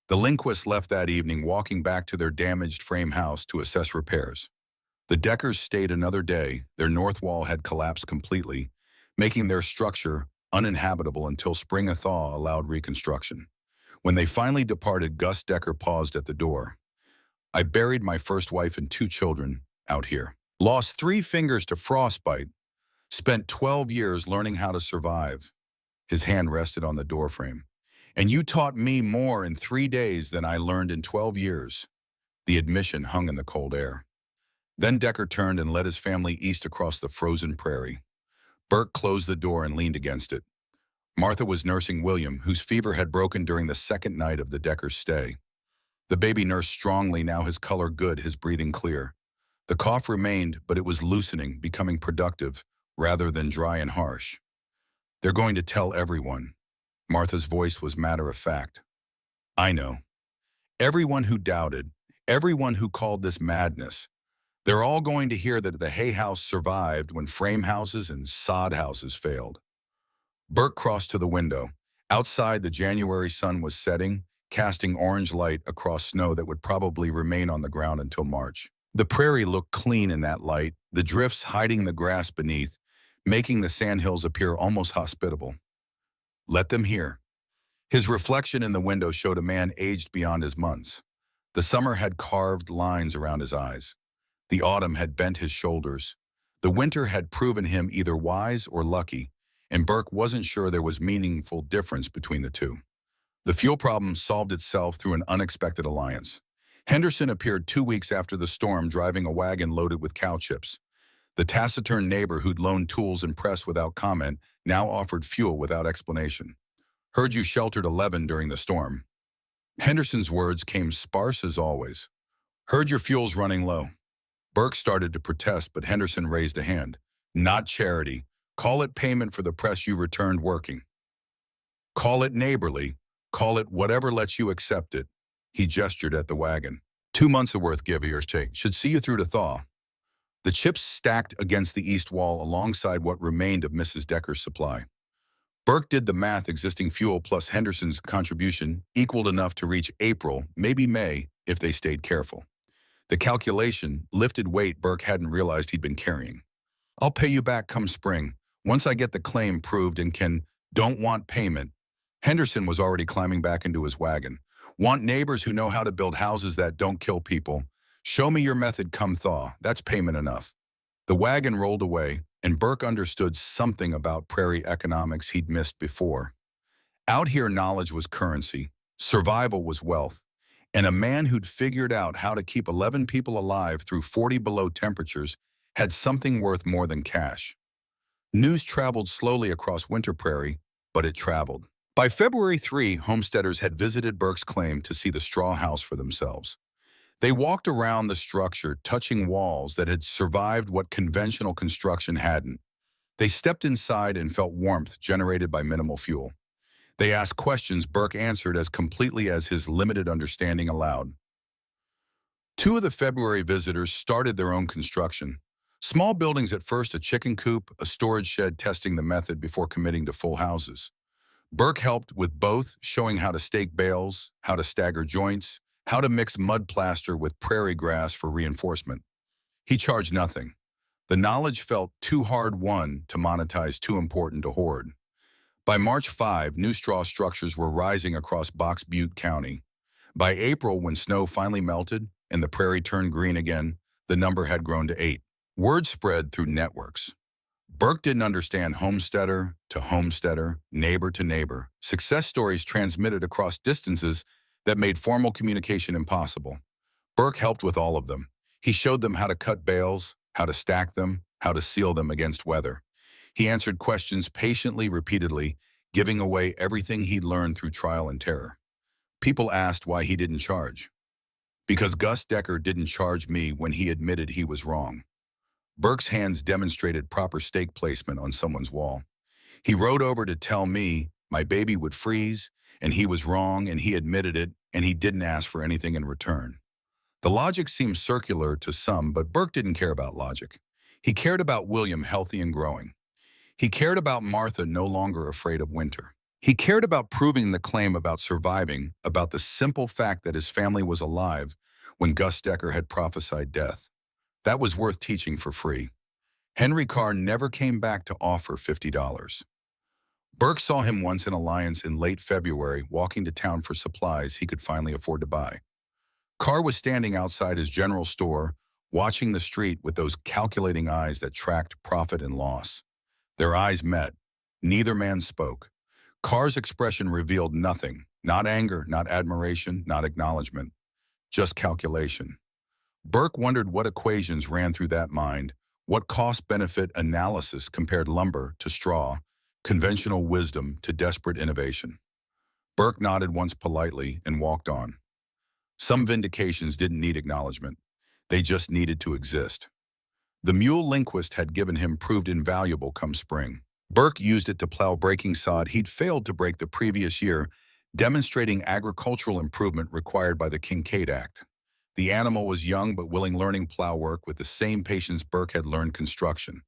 The Lindquists left that evening, walking back to their damaged frame house to assess repairs. The Deckers stayed another day. Their north wall had collapsed completely, making their structure uninhabitable until spring thaw allowed reconstruction. When they finally departed, Gus Decker paused at the door. I buried my first wife and 2 children out here. Lost 3 fingers to frostbite. Spent 12 years learning how to survive. His hand rested on the doorframe. And you taught me more in 3 days than I learned in 12 years. The admission hung in the cold air. Then Decker turned and led his family east across the frozen prairie. Burke closed the door and leaned against it. Martha was nursing William, whose fever had broken during the second night of the Deckers' stay. The baby nursed strongly, now his color good, his breathing clear. The cough remained, but it was loosening, becoming productive, rather than dry and harsh. They're going to tell everyone. Martha's voice was matter of fact. I know. Everyone who doubted, everyone who called this madness, they're all going to hear that the hay house survived when frame houses and sod houses failed. Burke crossed to the window. Outside, the January sun was setting, casting orange light across snow that would probably remain on the ground until March. The prairie looked clean in that light, the drifts hiding the grass beneath, making the sandhills appear almost hospitable. Let them hear. His reflection in the window showed a man aged beyond his months. The summer had carved lines around his eyes. The autumn had bent his shoulders. The winter had proven him either wise or lucky, and Burke wasn't sure there was meaningful difference between the two. The fuel problem solved itself through an unexpected alliance. Henderson appeared 2 weeks after the storm, driving a wagon loaded with cow chips. The taciturn neighbor who'd loaned tools and pressed without comment now offered fuel without explanation. Heard you sheltered 11 during the storm. Henderson's words came sparse as always. Heard your fuel's running low. Burke started to protest, but Henderson raised a hand. Not charity. Call it payment for the press you returned working. Call it neighborly. Call it whatever lets you accept it. He gestured at the wagon. 2 months of worth, give or take. Should see you through to thaw. The chips stacked against the east wall alongside what remained of Mrs. Decker's supply. Burke did the math. Existing fuel plus Henderson's contribution equaled enough to reach April, maybe May, if they stayed careful. The calculation lifted weight Burke hadn't realized he'd been carrying. I'll pay you back come spring, once I get the claim proved and don't want payment. Henderson was already climbing back into his wagon. Want neighbors who know how to build houses that don't kill people. Show me your method come thaw. That's payment enough. The wagon rolled away, and Burke understood something about prairie economics he'd missed before. Out here, knowledge was currency, survival was wealth, and a man who'd figured out how to keep 11 people alive through 40 below temperatures had something worth more than cash. News traveled slowly across Winter Prairie, but it traveled. By February 3, homesteaders had visited Burke's claim to see the straw house for themselves. They walked around the structure, touching walls that had survived what conventional construction hadn't. They stepped inside and felt warmth generated by minimal fuel. They asked questions Burke answered as completely as his limited understanding allowed. 2 of the February visitors started their own construction. Small buildings at first, a chicken coop, a storage shed, testing the method before committing to full houses. Burke helped with both, showing how to stake bales, how to stagger joints, how to mix mud plaster with prairie grass for reinforcement. He charged nothing. The knowledge felt too hard-won to monetize, too important to hoard. By March 5, new straw structures were rising across Box Butte County. By April, when snow finally melted and the prairie turned green again, the number had grown to 8. Word spread through networks. Burke didn't understand homesteader to homesteader, neighbor to neighbor. Success stories transmitted across distances that made formal communication impossible. Burke helped with all of them. He showed them how to cut bales, how to stack them, how to seal them against weather. He answered questions patiently, repeatedly, giving away everything he'd learned through trial and terror. People asked why he didn't charge. Because Gus Decker didn't charge me when he admitted he was wrong. Burke's hands demonstrated proper stake placement on someone's wall. He rode over to tell me my baby would freeze, and he was wrong, and he admitted it, and he didn't ask for anything in return. The logic seemed circular to some, but Burke didn't care about logic. He cared about William healthy and growing. He cared about Martha no longer afraid of winter. He cared about proving the claim about surviving, about the simple fact that his family was alive when Gus Decker had prophesied death. That was worth teaching for free. Henry Carr never came back to offer $50. Burke saw him once in Alliance in late February, walking to town for supplies he could finally afford to buy. Carr was standing outside his general store, watching the street with those calculating eyes that tracked profit and loss. Their eyes met. Neither man spoke. Carr's expression revealed nothing, not anger, not admiration, not acknowledgement, just calculation. Burke wondered what equations ran through that mind, what cost-benefit analysis compared lumber to straw, conventional wisdom to desperate innovation. Burke nodded once politely and walked on. Some vindications didn't need acknowledgement. They just needed to exist. The mule Lindquist had given him proved invaluable come spring. Burke used it to plow breaking sod he'd failed to break the previous year, demonstrating agricultural improvement required by the Kincaid Act. The animal was young but willing, learning plow work with the same patience Burke had learned construction.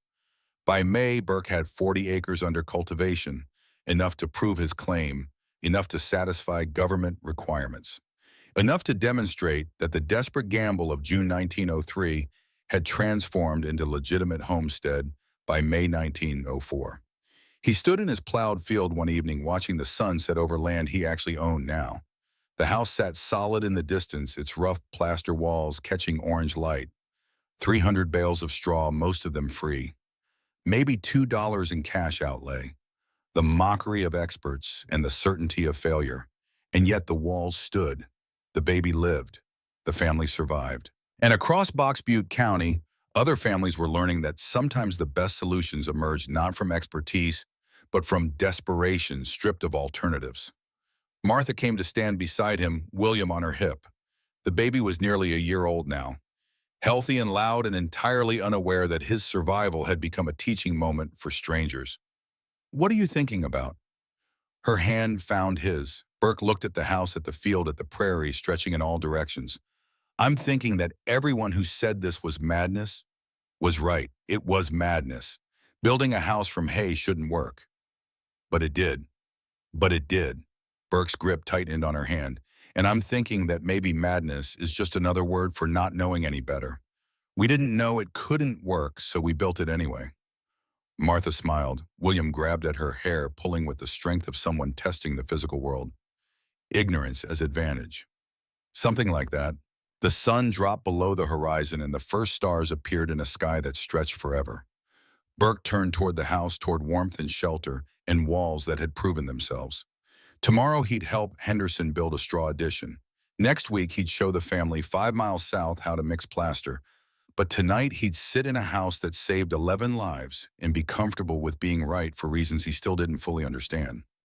By May, Burke had 40 acres under cultivation, enough to prove his claim, enough to satisfy government requirements, enough to demonstrate that the desperate gamble of June 1903 had transformed into legitimate homestead by May 1904. He stood in his plowed field one evening watching the sun set over land he actually owned now. The house sat solid in the distance, its rough plaster walls catching orange light. 300 bales of straw, most of them free. Maybe $2 in cash outlay. The mockery of experts and the certainty of failure. And yet the walls stood. The baby lived. The family survived. And across Box Butte County, other families were learning that sometimes the best solutions emerged not from expertise, but from desperation stripped of alternatives. Martha came to stand beside him, William on her hip. The baby was nearly a year old now, healthy and loud and entirely unaware that his survival had become a teaching moment for strangers. "What are you thinking about?" Her hand found his. Burke looked at the house, at the field, at the prairie stretching in all directions. "I'm thinking that everyone who said this was madness was right. It was madness. Building a house from hay shouldn't work. But it did. But it did." Burke's grip tightened on her hand. "And I'm thinking that maybe madness is just another word for not knowing any better. We didn't know it couldn't work, so we built it anyway." Martha smiled. William grabbed at her hair, pulling with the strength of someone testing the physical world. "Ignorance as advantage." Something like that. The sun dropped below the horizon and the first stars appeared in a sky that stretched forever. Burke turned toward the house, toward warmth and shelter and walls that had proven themselves. Tomorrow he'd help Henderson build a straw addition. Next week he'd show the family 5 miles south how to mix plaster. But tonight he'd sit in a house that saved 11 lives and be comfortable with being right for reasons he still didn't fully understand.